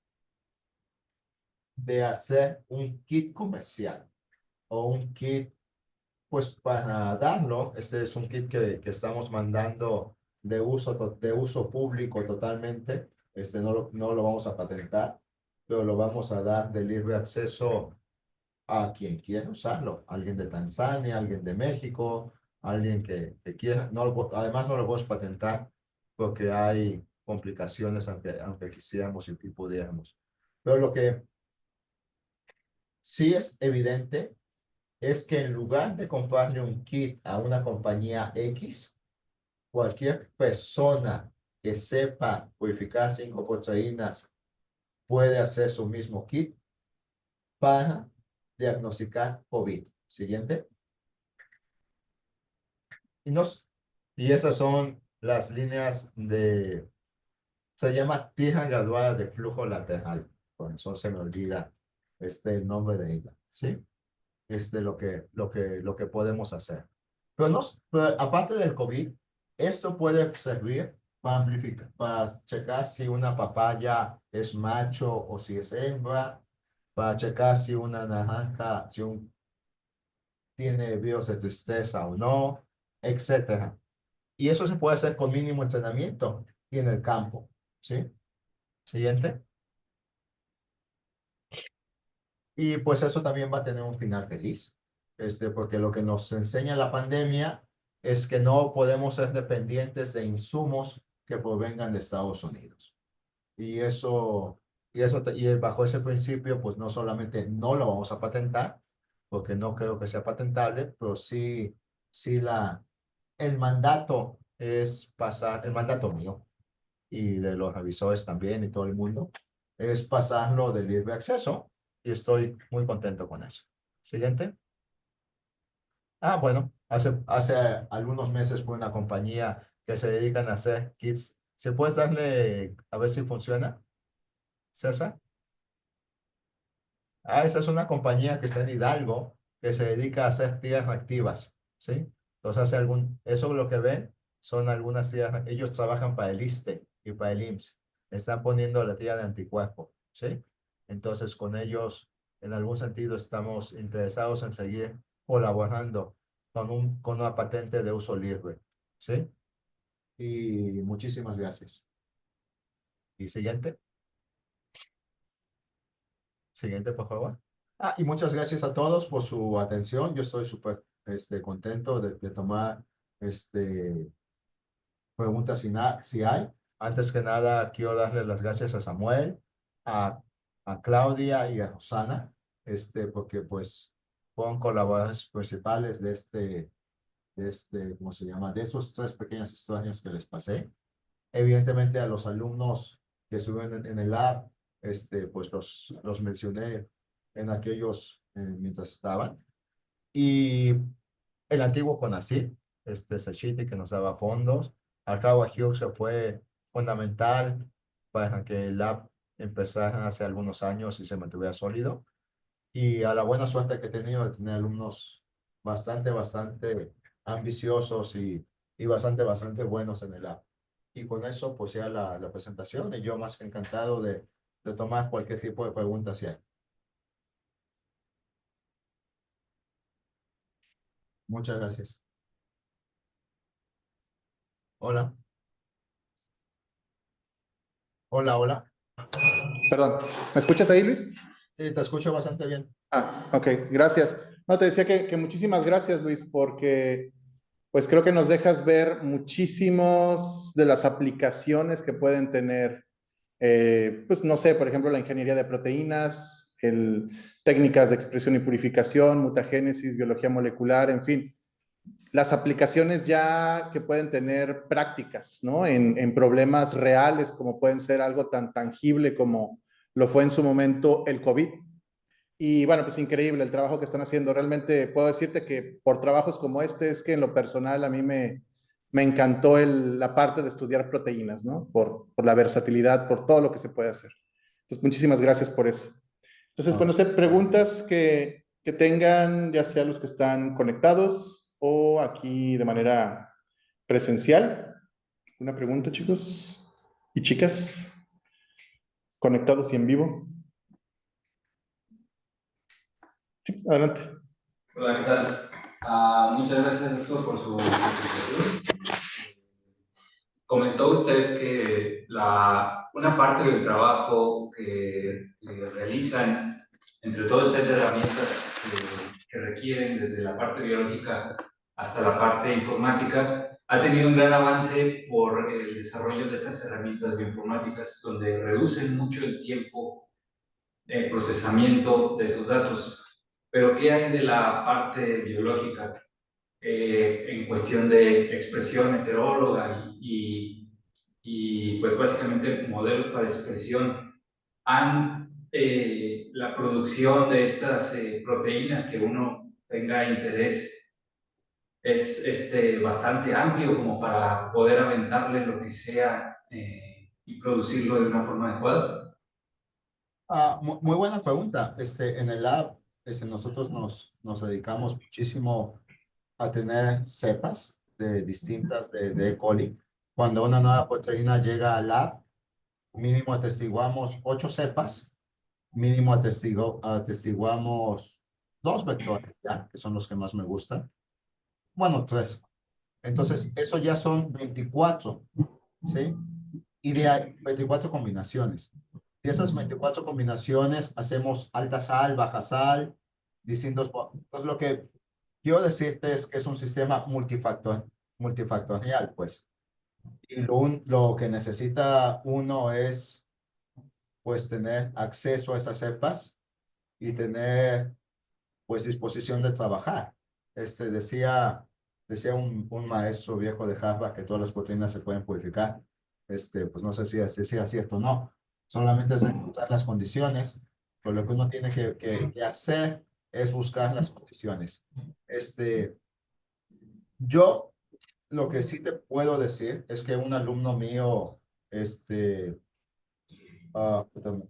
de hacer un kit comercial o un kit, pues para darlo, este es un kit que estamos mandando de uso público totalmente. No lo vamos a patentar, pero lo vamos a dar de libre acceso a quien quiera usarlo. Alguien de Tanzania, alguien de México, alguien que quiera. Además, no lo podemos patentar porque hay complicaciones, aunque quisiéramos y pudiéramos. Pero lo que sí es evidente es que en lugar de comprarle un kit a una compañía X, cualquier persona que sepa purificar 5 proteínas puede hacer su mismo kit para diagnosticar COVID. Siguiente. Y, nos, y esas son las líneas se llama tija graduada de flujo lateral. Por eso se me olvida el nombre de ella, ¿sí? Lo que podemos hacer. Pero aparte del COVID, esto puede servir para amplificar, para checar si una papaya es macho o si es hembra, para checar si una naranja, tiene virus de tristeza o no, etcétera. Y eso se puede hacer con mínimo entrenamiento y en el campo, ¿sí? Siguiente. Y pues eso también va a tener un final feliz, porque lo que nos enseña la pandemia es que no podemos ser dependientes de insumos que provengan de Estados Unidos. Y bajo ese principio, pues no solamente no lo vamos a patentar, porque no creo que sea patentable, pero sí el mandato es pasar, el mandato mío y de los revisores también y todo el mundo, es pasarlo de libre acceso y estoy muy contento con eso. Siguiente. Bueno, hace algunos meses fue una compañía que se dedican a hacer kits ¿Se puedes darle a ver si funciona, César? Ah, esa es una compañía que está en Hidalgo, que se dedica a hacer tiras reactivas, ¿sí? Entonces, eso es lo que ven, son algunas tiras, ellos trabajan para el ISSSTE y para el IMSS, están poniendo la tira de anticuerpo, ¿sí? Entonces, con ellos, en algún sentido, estamos interesados en seguir colaborando con una patente de uso libre, ¿sí? Y muchísimas gracias. Y siguiente. Siguiente, por favor. Ah, y muchas gracias a todos por su atención. Yo estoy súper contento de tomar preguntas si hay. Antes que nada, quiero darle las gracias a Samuel, a, a Claudia y a Rosana, porque pues fueron colaboradores principales ¿cómo se llama? De esos tres pequeñas historias que les pasé. Evidentemente a los alumnos que estuvieron en el lab, pues los mencioné en aquellos mientras estaban. Y el antiguo CONACYT, Sachiti, que nos daba fondos. Arcawa Hughes que fue fundamental para que el lab empezara hace algunos años y se mantuviera sólido. Y a la buena suerte que he tenido de tener alumnos bastante ambiciosos y bastante buenos en el lab. Y con eso, pues ya la presentación, y yo más que encantado de tomar cualquier tipo de preguntas si hay. Muchas gracias. Hola. Hola, hola. Perdón, ¿me escuchas ahí, Luis? Sí, te escucho bastante bien. Ah, ok, gracias. No, te decía que muchísimas gracias, Luis, porque pues creo que nos dejas ver muchísimos de las aplicaciones que pueden tener, pues no sé, por ejemplo, la ingeniería de proteínas, técnicas de expresión y purificación, mutagénesis, biología molecular, en fin, las aplicaciones ya que pueden tener prácticas, ¿no? En problemas reales, como pueden ser algo tan tangible como lo fue en su momento el COVID. Y bueno, pues increíble el trabajo que están haciendo. Realmente puedo decirte que por trabajos como este es que en lo personal a mí me encantó la parte de estudiar proteínas, ¿no? Por la versatilidad, por todo lo que se puede hacer. Entonces, muchísimas gracias por eso. Entonces, pues no sé, preguntas que tengan, ya sea los que están conectados o aquí de manera presencial. Una pregunta, chicos y chicas, conectados y en vivo. Sí, adelante. Hola, ¿qué tal? Muchas gracias, doctor, por su presentación. Comentó usted que una parte del trabajo que realizan, entre todo el set de herramientas que requieren, desde la parte biológica hasta la parte informática, ha tenido un gran avance por el desarrollo de estas herramientas bioinformáticas, donde reducen mucho el tiempo de procesamiento de esos datos. Pero, ¿qué hay de la parte biológica en cuestión de expresión heteróloga y pues básicamente modelos para expresión? La producción de estas proteínas que uno tenga interés es bastante amplio como para poder aventarle lo que sea y producirlo de una forma adecuada. Muy buena pregunta. En el lab, nosotros nos dedicamos muchísimo a tener cepas de E. coli. Cuando una nueva proteína llega al lab, mínimo atestiguamos 8 cepas, mínimo atestiguamos 2 vectores, ¿ya? Que son los que más me gustan. Bueno, 3. Entonces, eso ya son 24, ¿sí? Y de ahí, 24 combinaciones. De esas 24 combinaciones, hacemos alta sal, baja sal, distintos. Entonces, lo que quiero decirte es que es un sistema multifactorial, pues. Y lo que necesita uno es, pues, tener acceso a esas cepas y tener, pues, disposición de trabajar. Decía un maestro viejo de Harvard que todas las proteínas se pueden purificar. Pues no sé si sea cierto o no. Solamente es encontrar las condiciones, pero lo que uno tiene que hacer es buscar las condiciones. Yo lo que sí te puedo decir es que un alumno mío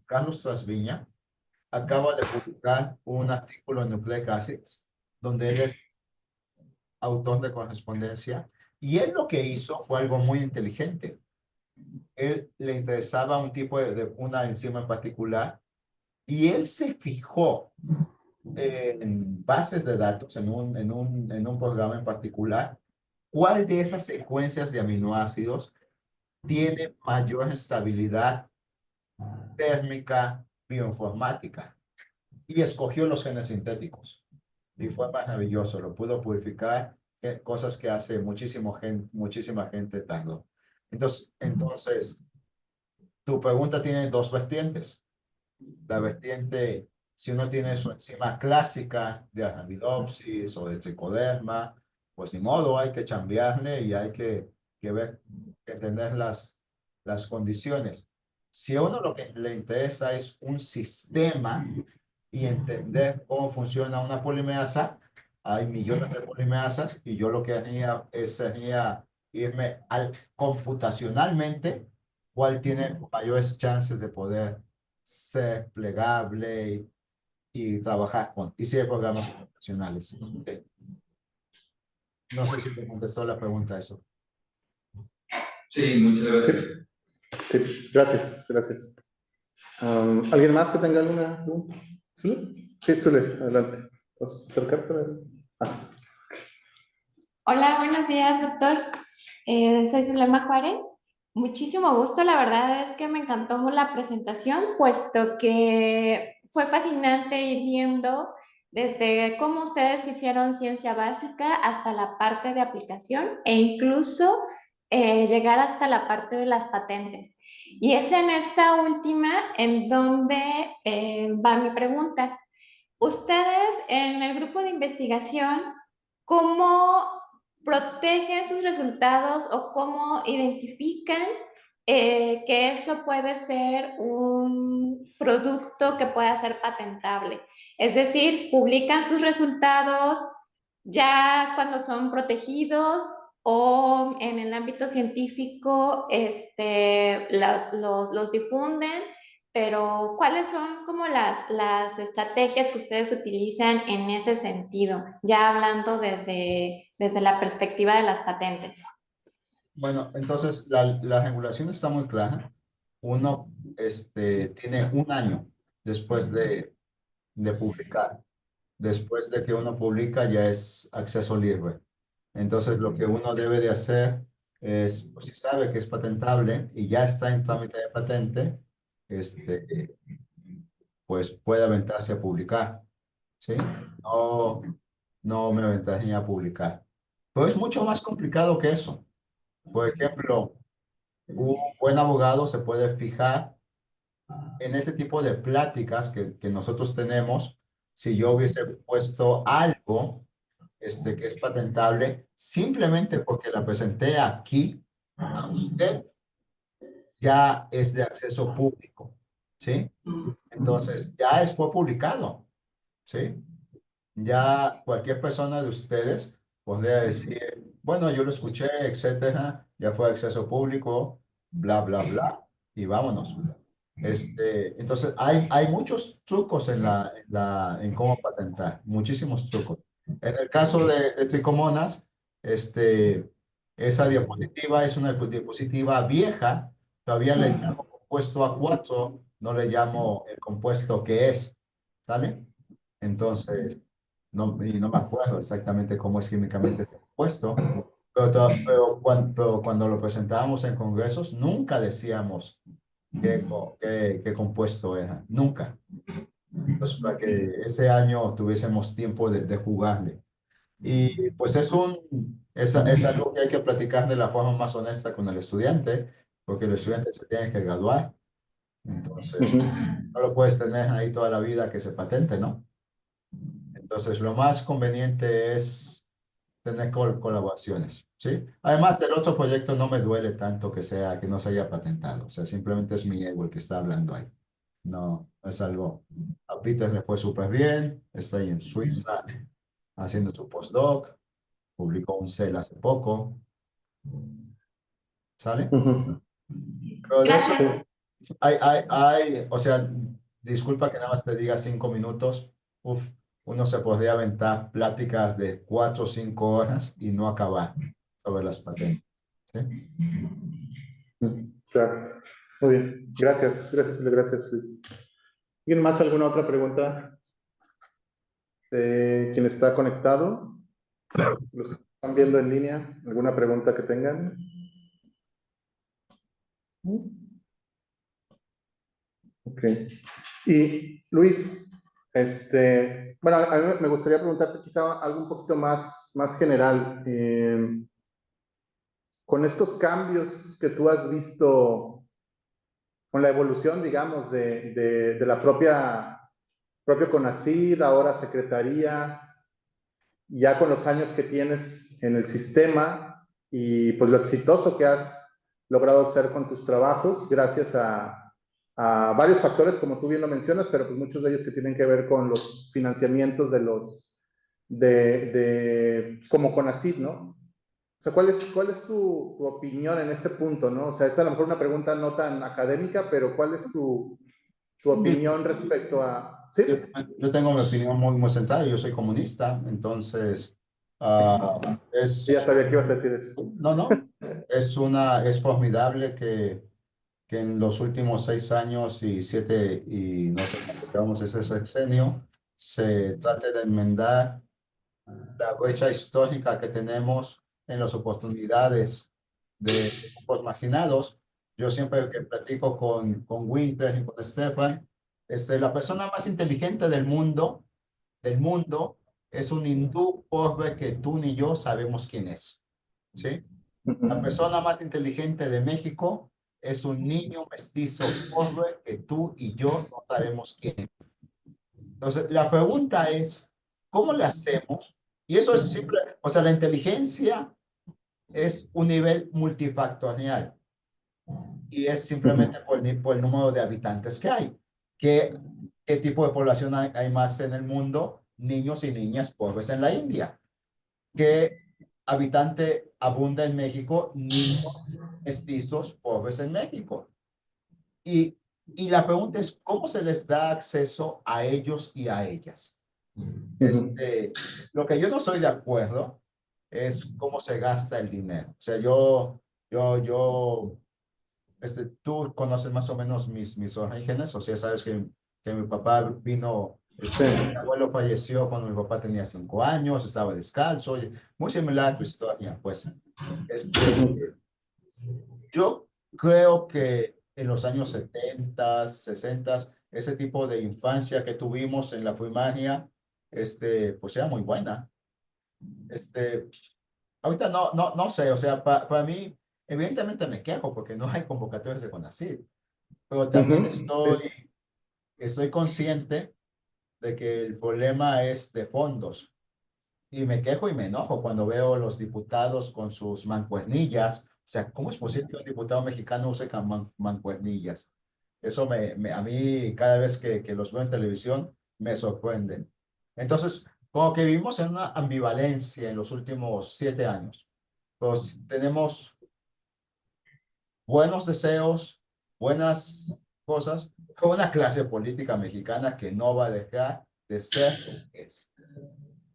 Carlos Trasviña acaba de publicar un artículo en Nucleic Acids, donde él es autor de correspondencia, y él lo que hizo fue algo muy inteligente. Él le interesaba un tipo de una enzima en particular, y él se fijó en bases de datos, en un programa en particular, cuál de esas secuencias de aminoácidos tiene mayor estabilidad térmica bioinformática, y escogió los genes sintéticos. Y fue maravilloso, lo pudo purificar, cosas que hace muchísima gente tardó. Entonces, tu pregunta tiene dos vertientes. La vertiente, si uno tiene su enzima clásica de Arabidopsis o de Trichoderma, pues ni modo, hay que cambiarle y hay que ver, que tener las condiciones. Si a uno lo que le interesa es un sistema y entender cómo funciona una polimerasa, hay millones de polimerasas y yo lo que haría sería irme al computacionalmente cuál tiene mayores chances de poder ser plegable y trabajar con, y si hay programas computacionales. Okay. No sé si te contestó la pregunta eso. Sí, muchas gracias. Sí, gracias, gracias. ¿Alguien más que tenga alguna pregunta? ¿Zule? Sí, Zule, adelante. ¿Vas a acercarte? Hola, buenos días, doctor. Soy Zulema Juárez. Muchísimo gusto, la verdad es que me encantó la presentación, puesto que fue fascinante ir viendo desde cómo ustedes hicieron ciencia básica hasta la parte de aplicación e incluso llegar hasta la parte de las patentes. Y es en esta última en donde va mi pregunta. Ustedes en el grupo de investigación, ¿cómo protegen sus resultados o cómo identifican que eso puede ser un producto que pueda ser patentable? Es decir, publican sus resultados ya cuando son protegidos o en el ámbito científico los difunden, pero ¿cuáles son como las estrategias que ustedes utilizan en ese sentido? Ya hablando desde la perspectiva de las patentes. Bueno, entonces la regulación está muy clara. Uno tiene un año después de publicar. Después de que uno publica ya es acceso libre. Entonces lo que uno debe de hacer es, pues, si sabe que es patentable y ya está en trámite de patente, pues puede aventarse a publicar, ¿sí? No, no me aventaría a publicar. Pero es mucho más complicado que eso. Por ejemplo, un buen abogado se puede fijar en ese tipo de pláticas que nosotros tenemos. Si yo hubiese puesto algo que es patentable, simplemente porque la presenté aquí a usted, ya es de acceso público, ¿sí? Entonces, fue publicado, ¿sí? Ya cualquier persona de ustedes podría decir, bueno, yo lo escuché, etcétera, ya fue acceso público, bla, bla, bla, y vámonos. Entonces, hay muchos trucos en cómo patentar, muchísimos trucos. En el caso de Tricomonas, esa diapositiva es una diapositiva vieja, todavía le llamo compuesto A4, no le llamo el compuesto que es, ¿sale? Entonces, y no me acuerdo exactamente cómo es químicamente este compuesto, pero cuando lo presentábamos en congresos, nunca decíamos qué compuesto era, nunca. Pues para que ese año tuviésemos tiempo de jugarle. Y pues es algo que hay que platicar de la forma más honesta con el estudiante, porque el estudiante se tiene que graduar. Entonces, no lo puedes tener ahí toda la vida que se patente, ¿no? Entonces, lo más conveniente es tener colaboraciones, ¿sí? Además, del otro proyecto no me duele tanto que no se haya patentado. O sea, simplemente es mi ego el que está hablando ahí. No, es algo. A Peter le fue súper bien, está ahí en Suiza haciendo su postdoc, publicó un CEL hace poco, ¿sale? Pero de eso Gracias. o sea, disculpa que nada más te diga 5 minutos. Uf, uno se podría aventar pláticas de 4 o 5 horas y no acabar sobre las patentes. ¿Sí? Claro. Muy bien. Gracias, gracias, gracias, Luis. ¿Alguien más? ¿Alguna otra pregunta? ¿Quién está conectado? ¿Los que están viendo en línea? ¿Alguna pregunta que tengan? Ok. Y Luis, bueno, a mí me gustaría preguntarte quizá algo un poquito más general. Con estos cambios que tú has visto, con la evolución, digamos, de la propio CONACYT, ahora Secretaría, ya con los años que tienes en el sistema y pues lo exitoso que has logrado ser con tus trabajos, gracias a varios factores, como tú bien lo mencionas, pero pues muchos de ellos que tienen que ver con los financiamientos como CONACYT, ¿no? O sea, ¿cuál es tu opinión en este punto, no? O sea, es a lo mejor una pregunta no tan académica, pero ¿cuál es tu opinión respecto a... ¿Sí? Yo, yo tengo mi opinión muy centrada. Yo soy comunista, entonces Sí, ya es, sabía que ibas a decir eso. no, es formidable que en los últimos 6 años y 7, y no sé cuánto llevamos ese sexenio, se trate de enmendar la brecha histórica que tenemos en las oportunidades de grupos marginados. Yo siempre que platico con Winter y con Stefan, la persona más inteligente del mundo, es un hindú pobre que tú ni yo sabemos quién es, ¿sí? La persona más inteligente de México es un niño mestizo pobre que tú y yo no sabemos quién es. Entonces, la pregunta es, ¿cómo le hacemos? Y eso es simple, o sea, la inteligencia es un nivel multifactorial y es simplemente por el número de habitantes que hay. ¿Qué tipo de población hay más en el mundo? Niños y niñas pobres en la India. ¿Qué habitante abunda en México? Niños mestizos pobres en México. Y, y la pregunta es, ¿cómo se les da acceso a ellos y a ellas? Lo que yo no soy de acuerdo es cómo se gasta el dinero. O sea, yo, tú conoces más o menos mis orígenes, o sea, sabes que mi papá vino, Sí. mi abuelo falleció cuando mi papá tenía 5 años, estaba descalzo, muy similar a tu historia, pues. Yo creo que en los años 70, 60, ese tipo de infancia que tuvimos en la primaria, pues era muy buena. Este, ahorita no sé, o sea, para mí, evidentemente me quejo porque no hay convocatorias de CONACYT, pero también estoy consciente de que el problema es de fondos. Y me quejo y me enojo cuando veo los diputados con sus mancuernillas. O sea, ¿cómo es posible que un diputado mexicano use mancuernillas? Eso a mí, cada vez que los veo en televisión, me sorprende. Entonces, como que vivimos en una ambivalencia en los últimos 7 años. Pues tenemos buenos deseos, buenas cosas, con una clase política mexicana que no va a dejar de ser lo que es.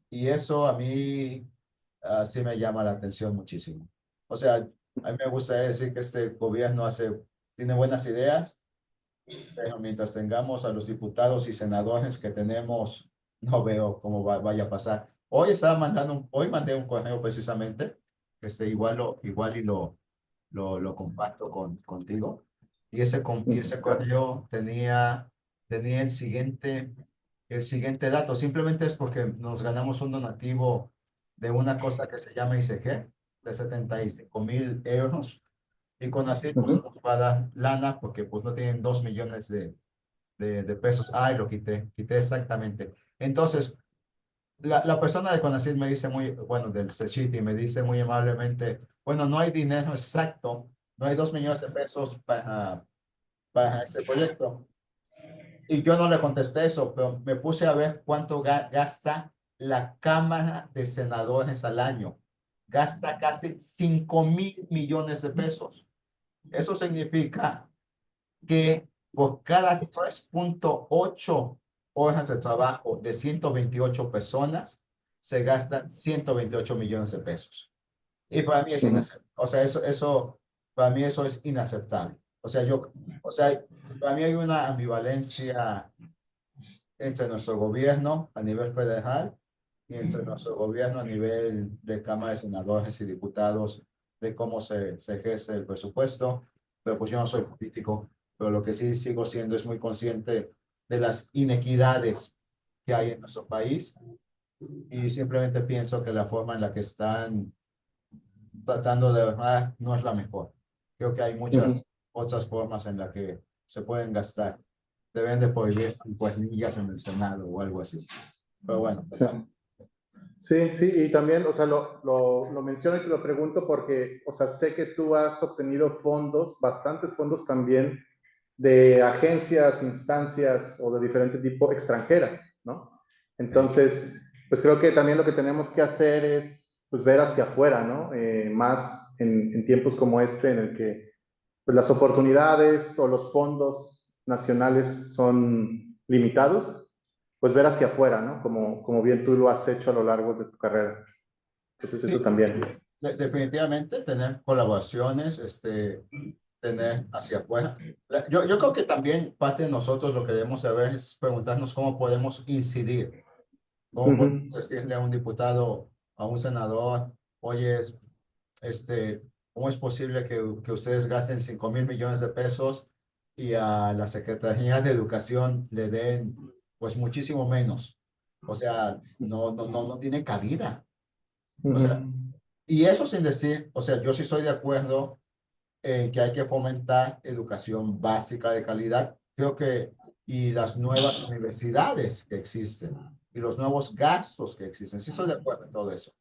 Y eso a mí sí me llama la atención muchísimo. O sea, a mí me gusta decir que este gobierno tiene buenas ideas, pero mientras tengamos a los diputados y senadores que tenemos, no veo cómo vaya a pasar. Hoy mandé un correo precisamente, igual y lo comparto contigo. Y ese correo tenía el siguiente dato. Simplemente es porque nos ganamos un donativo de una cosa que se llama ICG de 75,000 euros. Y con así, pues nos va a dar lana porque pues no tienen 2 millones de pesos. Ay, lo quité exactamente. Entonces, la persona de CONACYT me dice bueno, del CECHITI me dice muy amablemente, bueno, no hay dinero exacto, no hay 2 millones de pesos para ese proyecto. Y yo no le contesté eso, pero me puse a ver cuánto gasta la Cámara de Senadores al año. Gasta casi 5,000 millones de pesos. Eso significa que por cada 3.8 horas de trabajo de 128 personas, se gastan 128 millones de pesos. Y para mí es inaceptable. O sea, para mí eso es inaceptable. O sea, para mí hay una ambivalencia entre nuestro gobierno a nivel federal y entre nuestro gobierno a nivel de Cámara de Senadores y Diputados de cómo se ejerce el presupuesto. Pero pues yo no soy político, pero lo que sí sigo siendo es muy consciente de las inequidades que hay en nuestro país y simplemente pienso que la forma en la que están tratando de verdad no es la mejor. Creo que hay muchas otras formas en las que se pueden gastar. Deben de prohibir cuernillas en el Senado o algo así. Pero bueno. Sí. Sí, sí, y también, o sea, lo menciono y te lo pregunto porque, o sea, sé que tú has obtenido fondos, bastantes fondos también de agencias, instancias o de diferente tipo extranjeras, ¿no? Entonces, pues creo que también lo que tenemos que hacer es, pues, ver hacia afuera, ¿no? Más en tiempos como este en el que pues, las oportunidades o los fondos nacionales son limitados, pues ver hacia afuera, ¿no? Como bien tú lo has hecho a lo largo de tu carrera. Entonces, eso Sí, también. definitivamente tener colaboraciones, tener hacia afuera. Yo creo que también parte de nosotros lo que debemos saber es preguntarnos cómo podemos incidir, cómo podemos decirle a un diputado, a un senador, oye, ¿cómo es posible que ustedes gasten 5.000 millones de pesos y a la Secretaría de Educación le den pues muchísimo menos? O sea, no tiene cabida. O sea, y eso sin decir, o sea, yo sí estoy de acuerdo en que hay que fomentar educación básica de calidad. Creo que, y las nuevas universidades que existen, y los nuevos gastos que existen, sí estoy de acuerdo en todo eso.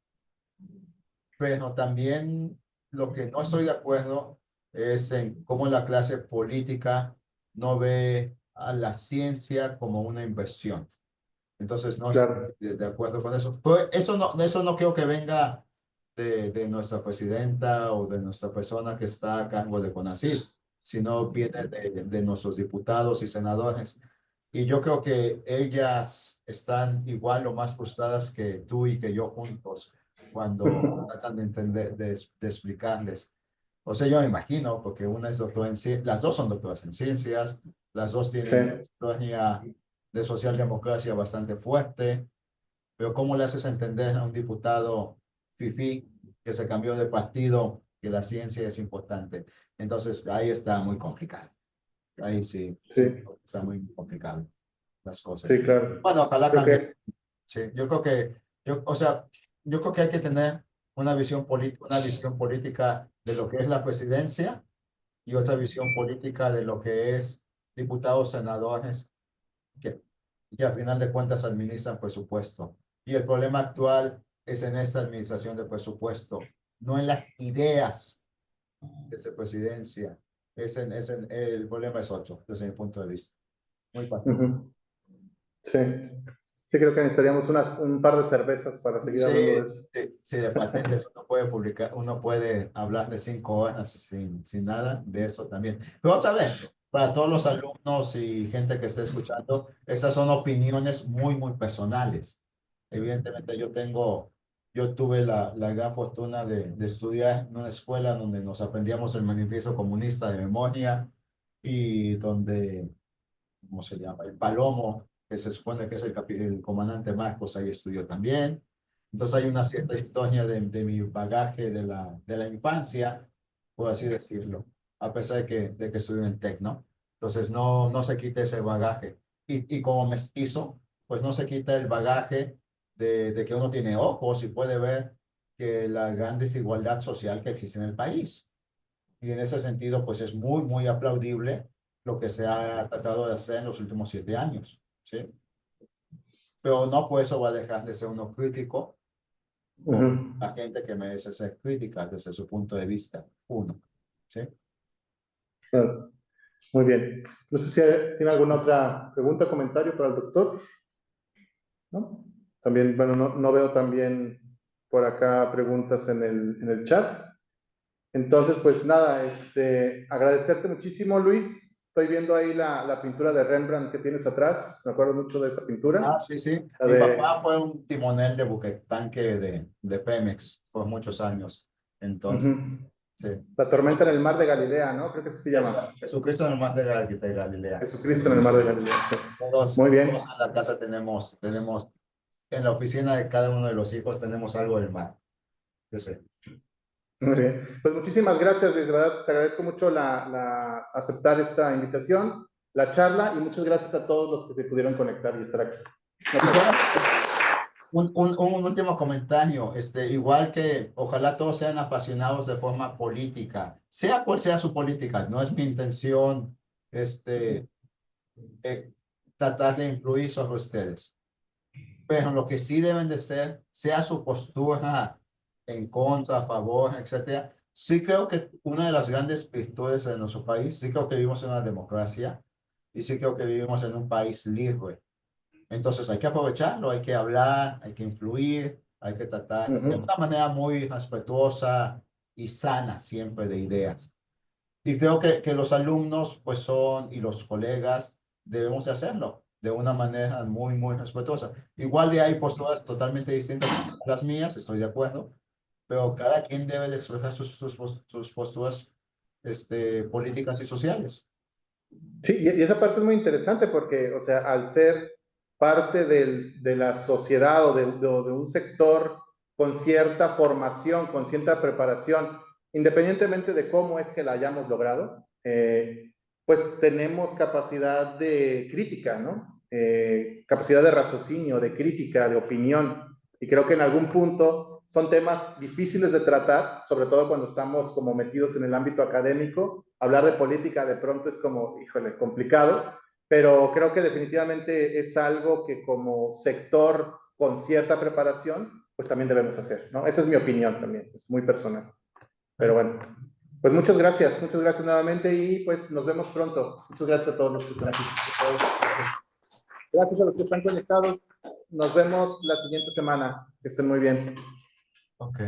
Pero también lo que no estoy de acuerdo es en cómo la clase política no ve a la ciencia como una inversión. Entonces, no estoy Claro. de acuerdo con eso. Pero eso no creo que venga de nuestra presidenta o de nuestra persona que está a cargo de CONACYT, sino viene de nuestros diputados y senadores. Y yo creo que ellas están igual o más frustradas que tú y que yo juntos cuando tratan de entender, de explicarles. O sea, yo me imagino, porque una es doctora en ciencias, las dos son doctoras en ciencias, las dos Sí. tienen doctoría de socialdemocracia bastante fuerte, pero ¿cómo le haces entender a un diputado fifí que se cambió de partido que la ciencia es importante? Entonces, ahí está muy complicado. Ahí sí, sí, Sí, está muy complicado las cosas. sí, claro. Bueno, ojalá Creo cambie. que, Sí, yo creo que, o sea, yo creo que hay que tener una visión política de lo que es la presidencia y otra visión política de lo que es diputados, senadores, que a final de cuentas administran presupuesto. Y el problema actual es en esta administración de presupuesto, no en las ideas de esa presidencia. El problema es otro, desde mi punto de vista. Muy particular. sí. Sí, creo que necesitaríamos un par de cervezas para seguir Sí, hablando de eso. sí, sí, de patentes uno puede publicar, uno puede hablar de 5 horas sin nada de eso también. Pero otra vez, para todos los alumnos y gente que esté escuchando, esas son opiniones muy personales. Evidentemente yo tuve la gran fortuna de estudiar en una escuela donde nos aprendíamos el manifiesto comunista de memoria y donde, ¿cómo se llama? El Palomo, que se supone que es el comandante Marcos, ahí estudió también. Entonces hay una cierta historia de mi bagaje de la infancia, por así decirlo, a pesar de que estudié en el TEC, ¿no? Entonces no se quita ese bagaje. Y como mestizo, pues no se quita el bagaje de que uno tiene ojos y puede ver que la gran desigualdad social que existe en el país. Y en ese sentido, pues es muy aplaudible lo que se ha tratado de hacer en los últimos 7 años, ¿sí? Pero no por eso va a dejar de ser uno crítico con la gente que merece ser crítica desde su punto de vista, uno, ¿sí? Claro. Muy bien. No sé si tiene alguna otra pregunta o comentario para el doctor, ¿no? También, bueno, no veo también por acá preguntas en el chat. Entonces, pues nada, agradecerte muchísimo, Luis. Estoy viendo ahí la pintura de Rembrandt que tienes atrás. Me acuerdo mucho de esa pintura. Ah, sí, sí. La Mi de- papá fue un timonel de buquetanque de Pemex por muchos años. Entonces, Ujú. sí. La tormenta en el mar de Galilea, ¿no? Creo que así se llama. Jesucristo en el mar de Galilea. Jesucristo en el mar de Galilea. Sí. Todos, Muy bien. todos en la casa tenemos, en la oficina de cada uno de los hijos tenemos algo del mar. Yo sé. Muy bien. Pues muchísimas gracias, Luis. De verdad, te agradezco mucho aceptar esta invitación, la charla, y muchas gracias a todos los que se pudieron conectar y estar aquí. Un último comentario, igual que ojalá todos sean apasionados de forma política, sea cual sea su política, no es mi intención tratar de influir sobre ustedes, pero lo que sí deben de ser, sea su postura en contra, a favor, etcétera. Sí creo que una de las grandes virtudes de nuestro país, sí creo que vivimos en una democracia y sí creo que vivimos en un país libre. Entonces hay que aprovecharlo, hay que hablar, hay que influir, hay que tratar de una manera muy respetuosa y sana siempre de ideas. Y creo que los alumnos pues y los colegas debemos de hacerlo de una manera muy, muy respetuosa. Igual de hay posturas totalmente distintas a las mías, estoy de acuerdo, pero cada quien debe de expresar sus posturas políticas y sociales. Sí, y esa parte es muy interesante porque, o sea, al ser parte de la sociedad o de un sector con cierta formación, con cierta preparación, independientemente de cómo es que la hayamos logrado, pues tenemos capacidad de crítica, ¿no? Capacidad de raciocinio, de crítica, de opinión. Y creo que en algún punto son temas difíciles de tratar, sobre todo cuando estamos como metidos en el ámbito académico. Hablar de política de pronto es como, híjole, complicado, pero creo que definitivamente es algo que como sector con cierta preparación, pues también debemos hacer, ¿no? Esa es mi opinión también, es muy personal. Pero bueno, pues muchas gracias nuevamente y pues nos vemos pronto. Muchas gracias a todos los que están aquí. Gracias a los que están conectados. Nos vemos la siguiente semana. Que estén muy bien. Ok.